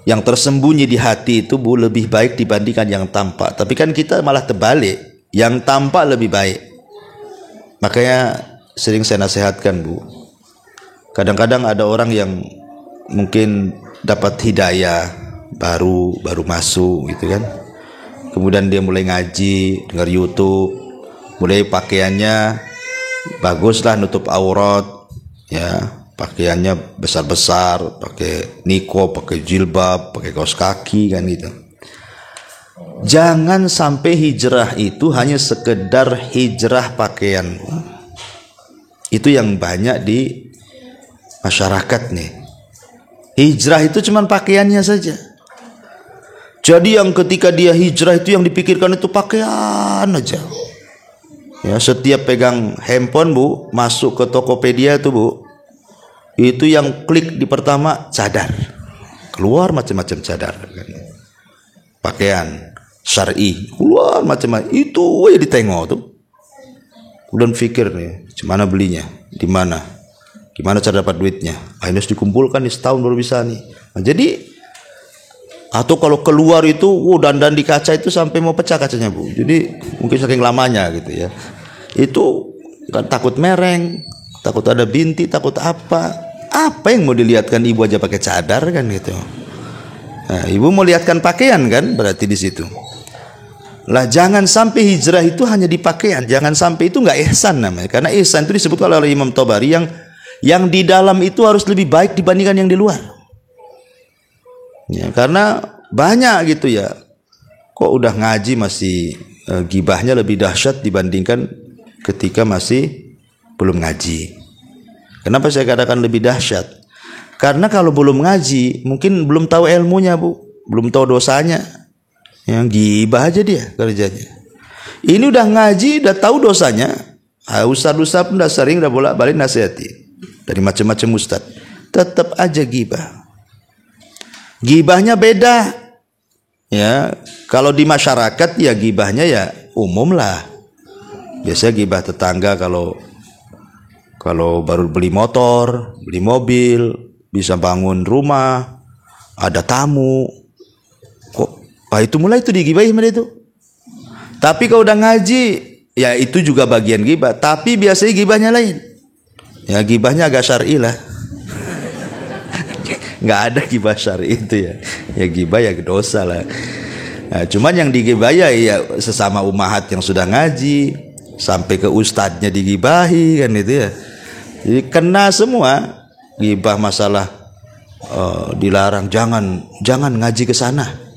Yang tersembunyi di hati itu lebih baik dibandingkan yang tampak. Tapi kan kita malah terbalik, yang tampak lebih baik. Makanya sering saya nasihatkan, Bu. Kadang-kadang ada orang yang mungkin dapat hidayah baru masuk gitu kan. Kemudian dia mulai ngaji, dengar YouTube, mulai pakaiannya baguslah, nutup aurat, ya, pakaiannya besar-besar, pakai niko, pakai jilbab, pakai kaos kaki kan gitu. Jangan sampai hijrah itu hanya sekedar hijrah pakaian. Itu yang banyak di masyarakat nih. Hijrah itu cuma pakaiannya saja. Jadi yang ketika dia hijrah itu yang dipikirkan itu pakaian aja. Ya, setiap pegang handphone Bu, masuk ke Tokopedia itu Bu, itu yang klik di pertama cadar. Keluar macam-macam cadar kan. Pakaian syar'i, keluar macam-macam. Itu aja ditengok tuh. Kemudian pikir nih, gimana belinya? Di mana? Gimana cara dapat duitnya? Akhirnya harus dikumpulkan nih, setahun baru bisa nih. Nah, jadi atau kalau keluar itu dandan di kaca itu sampai mau pecah kacanya Bu. Jadi mungkin saking lamanya gitu ya. Itu kan takut mereng, takut ada binti, takut apa. Apa yang mau dilihatkan ibu aja pakai cadar kan gitu. Nah, ibu mau lihatkan pakaian kan, berarti di situ. Lah jangan sampai hijrah itu hanya di pakaian, jangan sampai itu nggak ihsan namanya. Karena ihsan itu disebut oleh Imam Tabari yang di dalam itu harus lebih baik dibandingkan yang di luar. Ya, karena banyak gitu ya. Kok udah ngaji masih gibahnya lebih dahsyat dibandingkan ketika masih belum ngaji. Kenapa saya katakan lebih dahsyat? Karena kalau belum ngaji, mungkin belum tahu ilmunya Bu, belum tahu dosanya. Yang gibah aja dia kerjanya. Ini udah ngaji, udah tahu dosanya. Ustaz-ustaz pun udah sering, udah bolak-balik nasihati dari macam-macam ustaz. Tetap aja gibah. Gibahnya beda. Ya, kalau di masyarakat ya gibahnya ya umum lah. Biasanya gibah tetangga kalau baru beli motor, beli mobil, bisa bangun rumah, ada tamu. Itu mulai itu digibahi sama itu. Tapi kalau udah ngaji, ya itu juga bagian gibah. Tapi biasanya gibahnya lain. Ya gibahnya agak syar'i lah. Nggak ada gibah syar'i itu ya. Ya gibah ya dosa lah. Nah, cuman yang digibah ya sesama umahat yang sudah ngaji, sampai ke ustadznya digibahi kan itu ya. Jadi kena semua. Gibah masalah dilarang, jangan ngaji ke sana.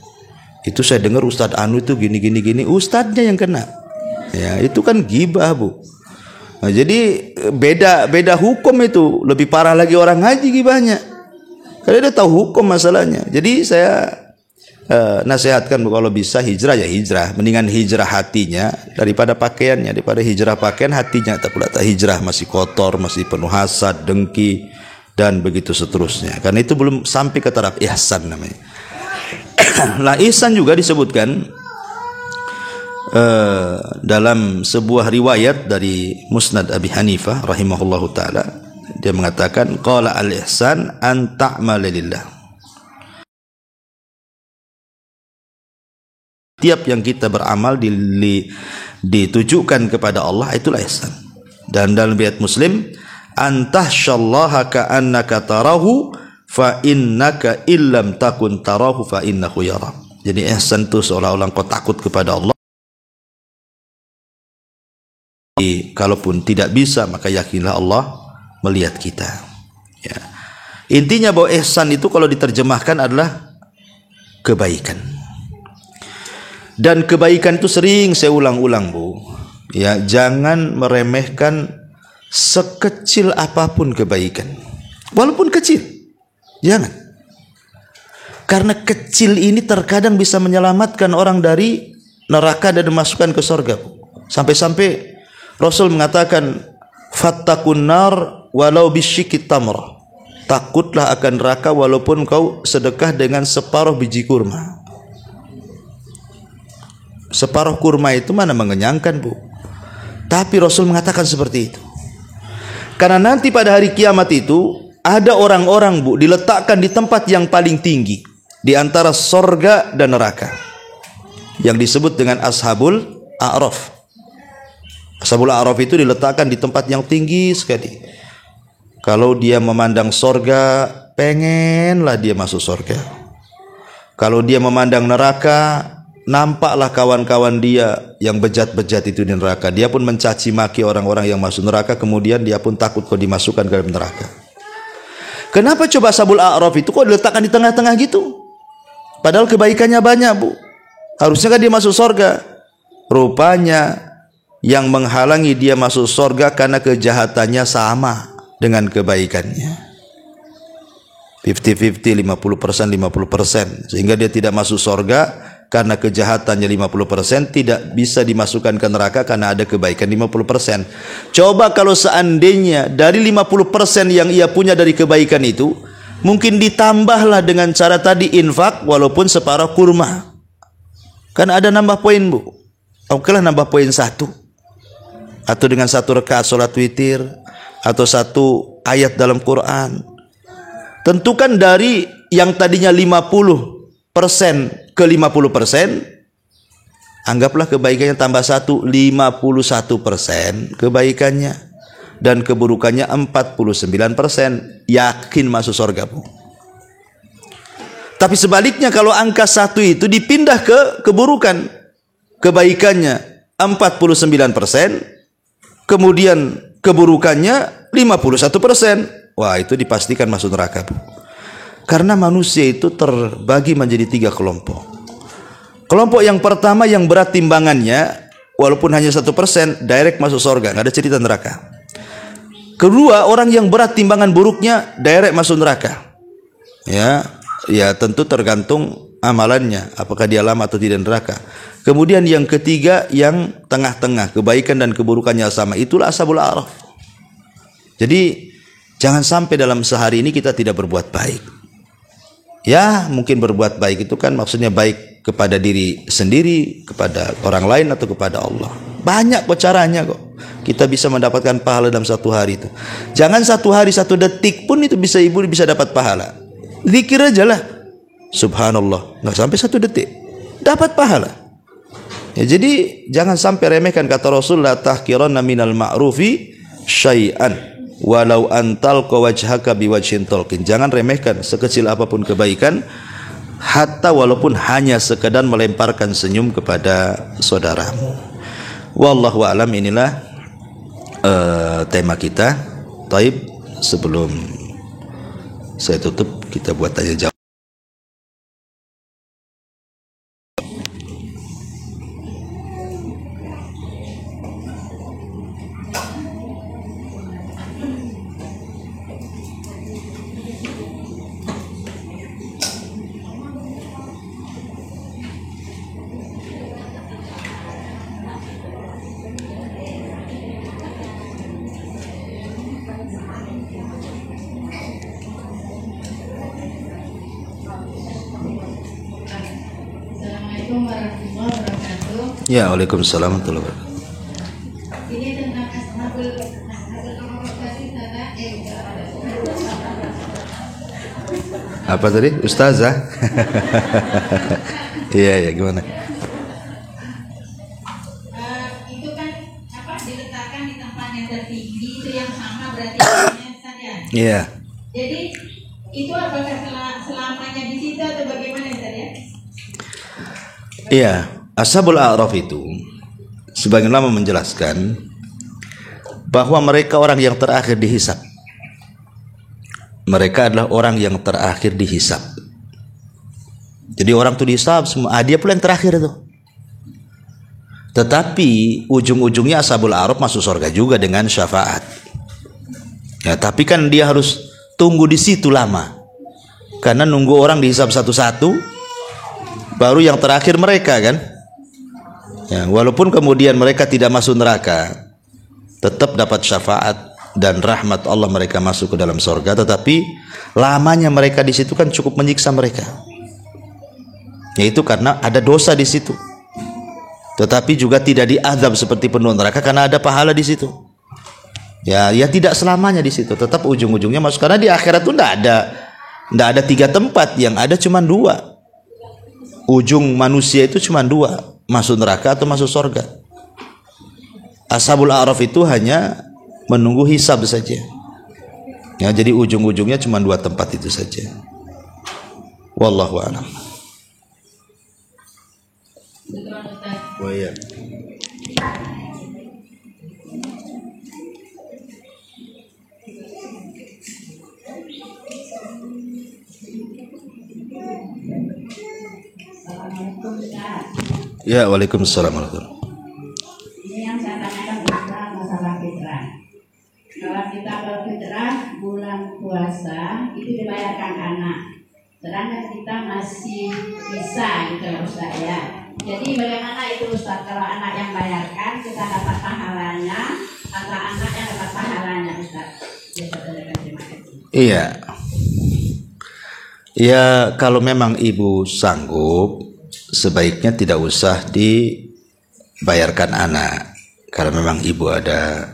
Itu saya dengar Ustadz Anu itu gini ustadznya yang kena. Ya, itu kan gibah Bu. Nah, jadi beda hukum itu. Lebih parah lagi orang ngaji gibahnya. Karena dia tahu hukum masalahnya. Jadi saya nasihatkan Bu, kalau bisa hijrah ya hijrah. Mendingan hijrah hatinya daripada pakaiannya. Daripada hijrah pakaian hatinya tak pula tak hijrah, masih kotor, masih penuh hasad, dengki dan begitu seterusnya. Karena itu belum sampai ke taraf ihsan namanya. Nah, ihsan juga disebutkan dalam sebuah riwayat dari Musnad Abi Hanifah rahimahullahu taala. Dia mengatakan qala al-ihsan an ta'mala lillah. Tiap yang kita beramal ditujukan kepada Allah, itulah ihsan. Dan dalam riwayat Muslim antahsyallaha ka'annaka tarahu fa innaka illam takun tarahu fa innahu yara. Jadi ihsan itu seolah-olah engkau takut kepada Allah. Kalaupun tidak bisa, maka yakinlah Allah melihat kita. Ya. Intinya bahwa ihsan itu kalau diterjemahkan adalah kebaikan. Dan kebaikan itu sering saya ulang-ulang Bu. Ya, jangan meremehkan sekecil apapun kebaikan. Walaupun kecil. Jangan. Karena kecil ini terkadang bisa menyelamatkan orang dari neraka dan dimasukkan ke surga. Sampai-sampai Rasul mengatakan fattakun nar walau bisyikit tamrah. Takutlah akan neraka walaupun kau sedekah dengan separuh biji kurma. Separuh kurma itu mana mengenyangkan Bu. Tapi Rasul mengatakan seperti itu. Karena nanti pada hari kiamat itu ada orang-orang Bu diletakkan di tempat yang paling tinggi di antara sorga dan neraka, yang disebut dengan Ashabul A'raf. Ashabul A'raf itu diletakkan di tempat yang tinggi sekali. Kalau dia memandang sorga, pengenlah dia masuk sorga. Kalau dia memandang neraka, nampaklah kawan-kawan dia yang bejat-bejat itu di neraka. Dia pun mencaci maki orang-orang yang masuk neraka, kemudian dia pun takut kalau dimasukkan ke dalam neraka. Kenapa coba Ashabul A'raf itu kok diletakkan di tengah-tengah gitu? Padahal kebaikannya banyak, Bu. Harusnya kan dia masuk surga. Rupanya yang menghalangi dia masuk surga karena kejahatannya sama dengan kebaikannya. 50-50, 50%, 50%. Sehingga dia tidak masuk surga karena kejahatannya 50%, tidak bisa dimasukkan ke neraka karena ada kebaikan 50%. Coba kalau seandainya dari 50% yang ia punya dari kebaikan itu, mungkin ditambahlah dengan cara tadi infak walaupun separuh kurma. Kan ada nambah poin, Bu. Oke lah nambah poin 1. Atau dengan 1 rakaat salat witir, atau 1 ayat dalam Quran. Tentukan dari yang tadinya 50% ke 50%, anggaplah kebaikannya tambah 1, 51% kebaikannya, dan keburukannya 49%, yakin masuk surga, Bu. Tapi sebaliknya kalau angka 1 itu dipindah ke keburukan, kebaikannya 49%, kemudian keburukannya 51%, wah itu dipastikan masuk neraka, Bu. Karena manusia itu terbagi menjadi 3 kelompok. Kelompok yang pertama yang berat timbangannya, walaupun hanya 1%, direct masuk surga, nggak ada cerita neraka. Kedua, orang yang berat timbangan buruknya, direct masuk neraka. Ya tentu tergantung amalannya, apakah dia lama atau tidak neraka. Kemudian yang ketiga yang tengah-tengah, kebaikan dan keburukannya sama, itulah Ashabul A'raf. Jadi jangan sampai dalam sehari ini kita tidak berbuat baik. Ya mungkin berbuat baik itu kan maksudnya baik kepada diri sendiri, kepada orang lain, atau kepada Allah. Banyak kok caranya kok. Kita bisa mendapatkan pahala dalam 1 hari itu. Jangan 1 hari 1 detik pun itu bisa ibu bisa dapat pahala. Zikir aja lah, subhanallah, nggak sampai 1 detik dapat pahala. Ya, jadi jangan sampai remehkan kata Rasul, la tahqiranna minal ma'rufi syai'an walau antal wajhaka biwajhin talqin. Jangan remehkan sekecil apapun kebaikan, hatta walaupun hanya sekedar melemparkan senyum kepada saudaramu. Wallahu a'lam. Inilah tema kita. Taib, sebelum saya tutup, kita buat tanya jawab. Ya, waalaikumsalam warahmatullahi wabarakatuh. Ini tentang ashabul apa tadi? Ustazah? Iya, gimana? Itu kan diletakkan di tempat yang tertinggi, itu yang sama berarti saja. Iya. Jadi itu apakah selamanya di situ atau bagaimana saja? Iya. Ashabul A'raf itu sebagian ulama menjelaskan bahwa mereka orang yang terakhir dihisab. Mereka adalah orang yang terakhir dihisab. Jadi orang itu dihisab semua, dia pula yang terakhir itu. Tetapi ujung-ujungnya Ashabul A'raf masuk surga juga dengan syafaat. Ya, tapi kan dia harus tunggu di situ lama. Karena nunggu orang dihisab satu-satu, baru yang terakhir mereka kan. Ya, walaupun kemudian mereka tidak masuk neraka, tetap dapat syafaat dan rahmat Allah, mereka masuk ke dalam surga. Tetapi lamanya mereka di situ kan cukup menyiksa mereka, yaitu karena ada dosa di situ. Tetapi juga tidak diazab seperti penduduk neraka karena ada pahala di situ. Ya tidak selamanya di situ, tetap ujung-ujungnya masuk. Karena di akhirat itu tidak ada 3 tempat, yang ada cuma 2. Ujung manusia itu cuma 2, masuk neraka atau masuk surga. Ashabul A'raf itu hanya menunggu hisab saja. Ya, jadi ujung-ujungnya cuma 2 tempat itu saja. Wallahu a'lam. Oh iya. Ya, waalaikumsalam warahmatullahi. Ini yang saya tanyakan masalah fitrah. Kalau kita berfitrah bulan puasa itu dibayarkan anak, sedangkan kita masih bisa gitu ya Ustaz ya. Jadi bagaimana itu Ustaz, kalau anak yang bayarkan kita dapat pahalanya atau anak yang dapat pahalanya Ustaz? Terima kasih. Iya. Ya, kalau memang ibu sanggup, sebaiknya tidak usah dibayarkan anak. Kalau memang ibu ada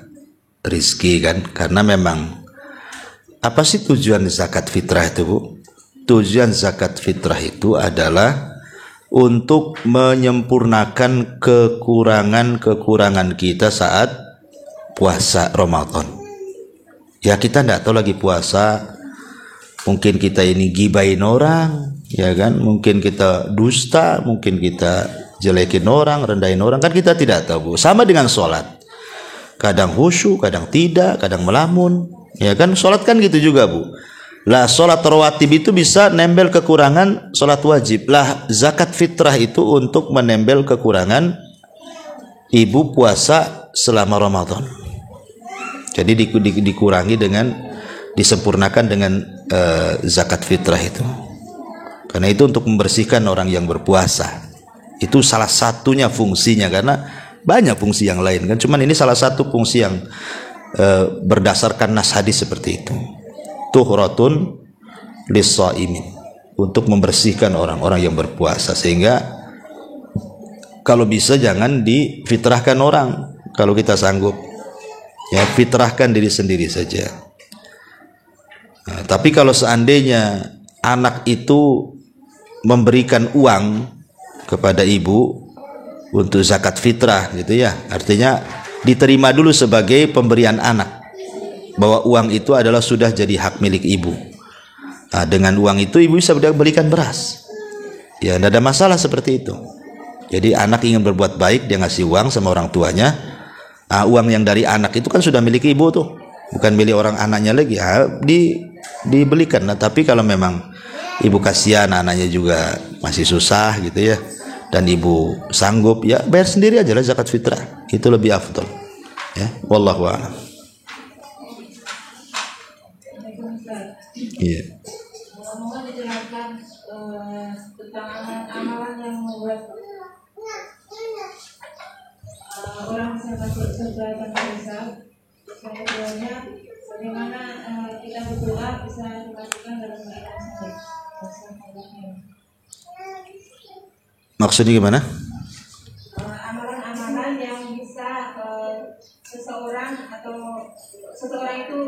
rizki kan, karena memang apa sih tujuan zakat fitrah itu, Bu? Tujuan zakat fitrah itu adalah untuk menyempurnakan kekurangan kita saat puasa Ramadan. Ya, kita tidak tahu lagi puasa, mungkin kita ini gibain orang, ya kan? Mungkin kita dusta, mungkin kita jelekin orang, rendahin orang, kan kita tidak tahu, Bu. Sama dengan sholat, kadang khusyuk, kadang tidak, kadang melamun, ya kan? Sholat kan gitu juga, Bu. Lah sholat rawatib itu bisa nembel kekurangan sholat wajib. Lah zakat fitrah itu untuk menembel kekurangan ibu puasa selama Ramadan. Jadi dikurangi dengan, disempurnakan dengan zakat fitrah itu. Karena itu untuk membersihkan orang yang berpuasa. Itu salah satunya fungsinya, karena banyak fungsi yang lain kan. Cuman ini salah satu fungsi yang berdasarkan nas hadis seperti itu. Tuhratun lis-shaimin, untuk membersihkan orang-orang yang berpuasa. Sehingga kalau bisa jangan difitrahkan orang. Kalau kita sanggup, ya fitrahkan diri sendiri saja. Nah, tapi kalau seandainya anak itu memberikan uang kepada ibu untuk zakat fitrah gitu ya, artinya diterima dulu sebagai pemberian anak, bahwa uang itu adalah sudah jadi hak milik ibu. Nah, dengan uang itu ibu bisa belikan beras. Ya, tidak ada masalah seperti itu. Jadi anak ingin berbuat baik, dia ngasih uang sama orang tuanya. Nah, uang yang dari anak itu kan sudah milik ibu tuh, bukan milik orang anaknya lagi. Dibelikan. Nah, tapi kalau memang ibu kasihan anaknya juga masih susah gitu ya, dan ibu sanggup, ya bayar sendiri aja lah zakat fitrah. Itu lebih afdal. Ya, wallahu a'lam. Iya. Mohon dijelaskan tentang amalan yang membuat orang bisa masuk surga tanpa hisab. Kemudiannya bagaimana kita berdoa bisa dilakukan dalam keadaan sakit. Maksudnya gimana? Amalan-amalan yang bisa seseorang itu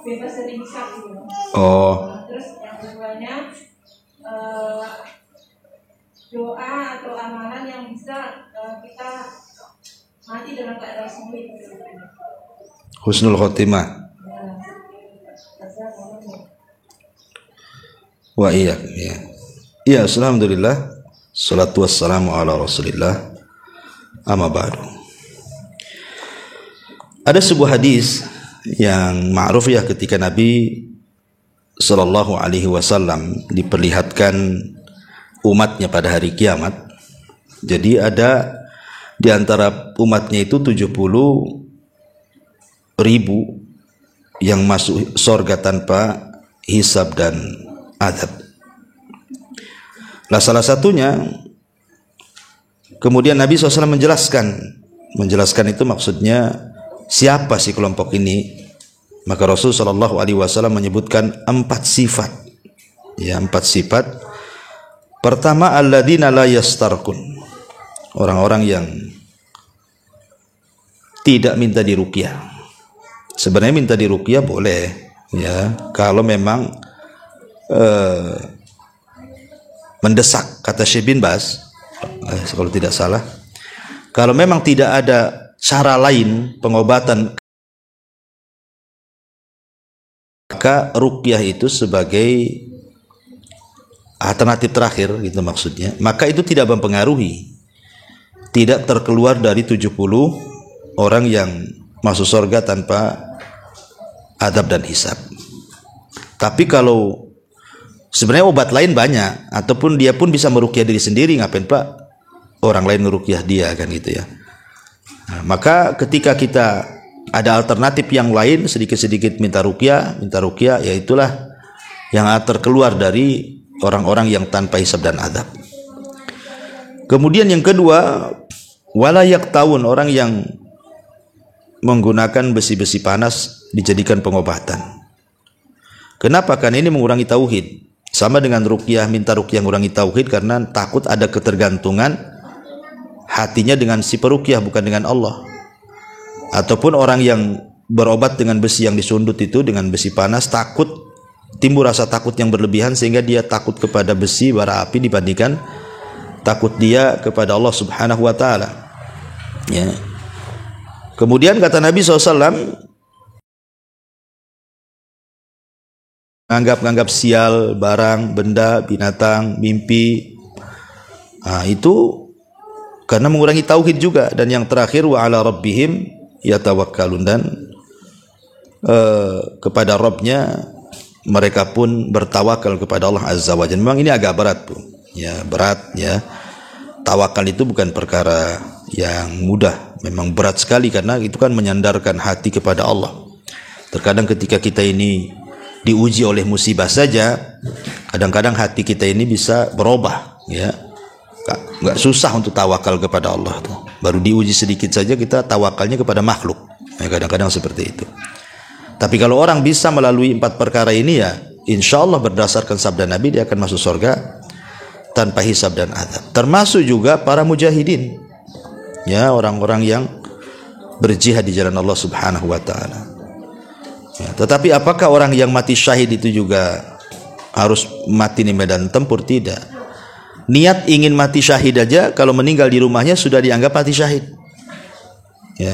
bebas dari hisab gitu. Oh. Terus yang keduanya doa atau amalan yang bisa kita mati dalam keadaan sempit. Husnul khotimah. Wa iya. Ya. Ya, alhamdulillah. Salatu wassalamu ala Rasulillah. Amma ba'du. Ada sebuah hadis yang ma'ruf ya, ketika Nabi sallallahu alaihi wasallam diperlihatkan umatnya pada hari kiamat. Jadi ada di antara umatnya itu 70.000 yang masuk surga tanpa hisab dan adab. Nah, salah satunya kemudian Nabi SAW menjelaskan itu maksudnya siapa sih kelompok ini. Maka Rasul Shallallahu Alaihi Wasallam menyebutkan 4 sifat. Ya, 4 sifat. Pertama, alladzina la yastarqun, orang-orang yang tidak minta diruqyah. Sebenarnya minta diruqyah boleh, ya, kalau memang mendesak, kata Syekh bin Baz, kalau tidak salah. Kalau memang tidak ada cara lain pengobatan, maka ruqyah itu sebagai alternatif terakhir gitu maksudnya. Maka itu tidak mempengaruhi, tidak terkeluar dari 70 orang yang masuk surga tanpa adab dan hisab. Tapi kalau sebenarnya obat lain banyak, ataupun dia pun bisa meruqyah diri sendiri, ngapain Pak? orang lain ngeruqyah dia, kan gitu ya. Nah, maka ketika kita ada alternatif yang lain, sedikit-sedikit minta ruqyah, ya itulah yang terkeluar dari orang-orang yang tanpa hisab dan adab. Kemudian yang kedua, wala yaktawun, orang yang menggunakan besi-besi panas dijadikan pengobatan. Kenapa? Karena ini mengurangi tauhid. Sama dengan ruqyah, minta ruqyah mengurangi tauhid karena takut ada ketergantungan hatinya dengan si peruqyah, bukan dengan Allah. Ataupun orang yang berobat dengan besi yang disundut itu, dengan besi panas, takut timbul rasa takut yang berlebihan sehingga dia takut kepada besi bara api dibandingkan takut dia kepada Allah Subhanahu wa taala. Ya. Kemudian kata Nabi SAW, menganggap sial barang, benda, binatang, mimpi, itu karena mengurangi tauhid juga. Dan yang terakhir, wa ala rabbihim yatawakkalun, dan kepada Rabbnya mereka pun bertawakal kepada Allah Azza wa Jalla. Memang ini agak berat, Bu. Ya, berat ya. Tawakal itu bukan perkara yang mudah, memang berat sekali karena itu kan menyandarkan hati kepada Allah. Terkadang ketika kita ini diuji oleh musibah saja, kadang-kadang hati kita ini bisa berubah, ya. Nggak susah untuk tawakal kepada Allah tuh. Baru diuji sedikit saja kita tawakalnya kepada makhluk. Ya, kadang-kadang seperti itu. Tapi kalau orang bisa melalui 4 perkara ini, ya insya Allah berdasarkan sabda Nabi dia akan masuk surga tanpa hisab dan azab. Termasuk juga para mujahidin, ya, orang-orang yang berjihad di jalan Allah Subhanahu wa taala. Ya, tetapi apakah orang yang mati syahid itu juga harus mati di medan tempur? Tidak. Niat ingin mati syahid aja kalau meninggal di rumahnya sudah dianggap mati syahid. Ya.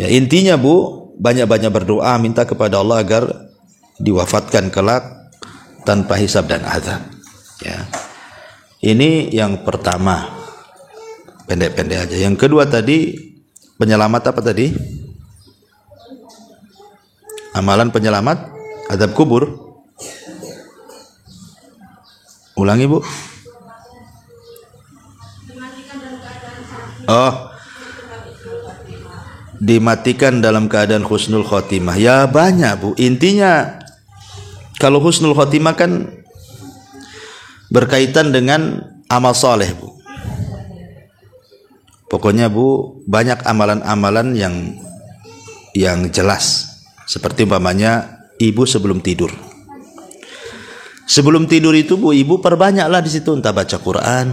Ya, intinya Bu, banyak-banyak berdoa minta kepada Allah agar diwafatkan kelak tanpa hisab dan azab. Ya. Ini yang pertama. Pendek-pendek aja. Yang kedua tadi, penyelamat apa tadi? Amalan penyelamat azab kubur. Ulangi, Bu. Oh, dimatikan dalam keadaan husnul khotimah. Ya banyak, Bu. Intinya kalau husnul khotimah kan berkaitan dengan amal soleh, Bu. Pokoknya, Bu, banyak amalan-amalan yang jelas. Seperti umpamanya ibu sebelum tidur. Sebelum tidur itu, Bu, ibu perbanyaklah di situ, entah baca Quran,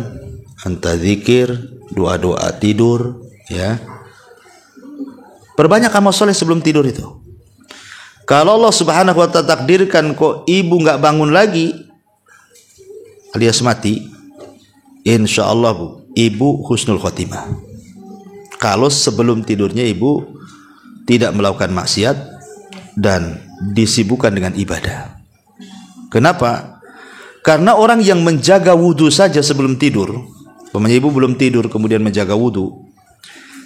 entah zikir, doa-doa tidur, ya. Perbanyak amal soleh sebelum tidur itu. Kalau Allah Subhanahu wa ta'ala takdirkan kok ibu nggak bangun lagi alias mati, insya Allah, Bu, ibu husnul khotimah. Kalau sebelum tidurnya ibu tidak melakukan maksiat dan disibukkan dengan ibadah. Kenapa? Karena orang yang menjaga wudhu saja sebelum tidur, umpamanya ibu belum tidur kemudian menjaga wudhu,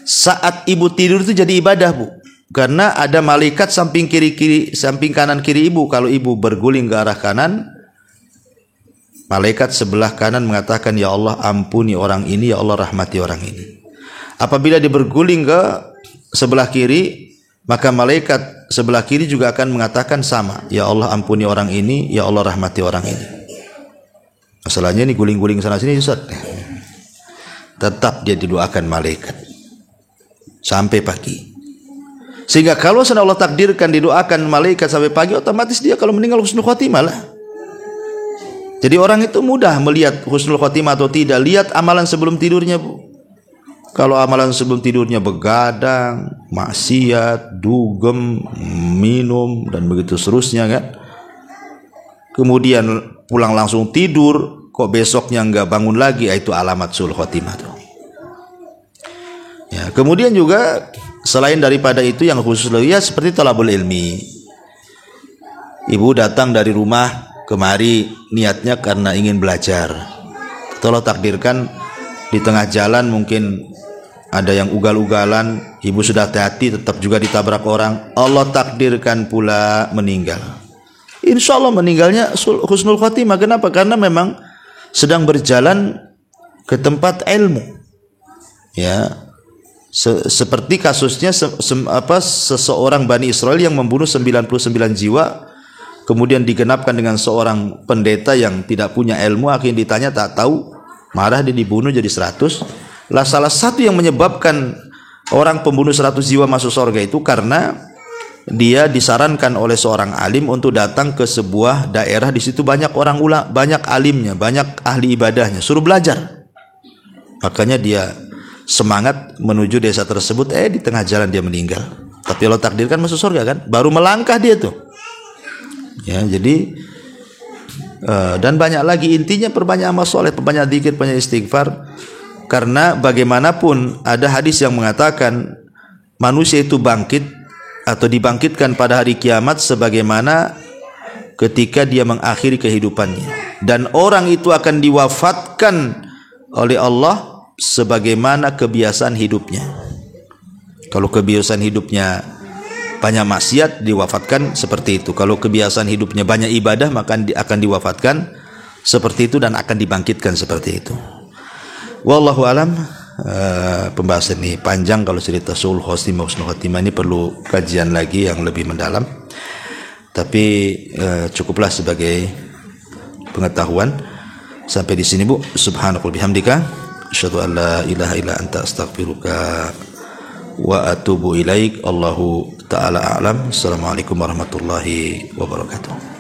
saat ibu tidur itu jadi ibadah, Bu. Karena ada malaikat samping kanan kiri ibu. Kalau ibu berguling ke arah kanan, malaikat sebelah kanan mengatakan, ya Allah ampuni orang ini, ya Allah rahmati orang ini. Apabila dia berguling ke sebelah kiri, maka malaikat sebelah kiri juga akan mengatakan sama, ya Allah ampuni orang ini, ya Allah rahmati orang ini. Masalahnya ini guling-guling sana sini, Ustaz. Tetap dia didoakan malaikat sampai pagi. Sehingga kalau Allah takdirkan didoakan malaikat sampai pagi, otomatis dia kalau meninggal husnul khotimah lah. Jadi orang itu mudah melihat husnul khotimah atau tidak, lihat amalan sebelum tidurnya, Bu. Kalau amalan sebelum tidurnya begadang, maksiat, dugem, minum, dan begitu seterusnya, kan. Kemudian pulang langsung tidur, kok besoknya nggak bangun lagi, itu alamat sul khotimah tuh. Ya, kemudian juga selain daripada itu yang khusus ya seperti talabul ilmi. Ibu datang dari rumah kemari niatnya karena ingin belajar. Kalau takdirkan di tengah jalan mungkin ada yang ugal-ugalan, ibu sudah hati-hati tetap juga ditabrak orang, Allah takdirkan pula meninggal. Insya Allah meninggalnya husnul khotimah. Kenapa? Karena memang sedang berjalan ke tempat ilmu. Ya. Seperti kasusnya seseorang Bani Israel yang membunuh 99 jiwa, kemudian digenapkan dengan seorang pendeta yang tidak punya ilmu, akhirnya ditanya tak tahu, marah dia dibunuh jadi 100. Lah salah satu yang menyebabkan orang pembunuh 100 jiwa masuk surga itu karena dia disarankan oleh seorang alim untuk datang ke sebuah daerah, di situ banyak orang banyak alimnya, banyak ahli ibadahnya, suruh belajar. Makanya dia semangat menuju desa tersebut, di tengah jalan dia meninggal. Tapi Allah takdirkan masuk surga kan, baru melangkah dia tuh. Ya, jadi dan banyak lagi, intinya perbanyak amal soleh, perbanyak zikir, perbanyak istighfar. Karena bagaimanapun ada hadis yang mengatakan manusia itu bangkit atau dibangkitkan pada hari kiamat sebagaimana ketika dia mengakhiri kehidupannya, dan orang itu akan diwafatkan oleh Allah sebagaimana kebiasaan hidupnya. Kalau kebiasaan hidupnya banyak maksiat, diwafatkan seperti itu. Kalau kebiasaan hidupnya banyak ibadah, maka akan diwafatkan seperti itu dan akan dibangkitkan seperti itu. Wallahu alam. Pembahasan ini panjang, kalau cerita Sul Khotimah Husnul Khotimah ini perlu kajian lagi yang lebih mendalam. Tapi cukuplah sebagai pengetahuan. Sampai di sini Bu. Subhanakallahumma bihamdika asyhadu an la ilaha illa anta astaghfiruka wa atubu ilaik. Allahu ta'ala a'lam. Assalamualaikum warahmatullahi wabarakatuh.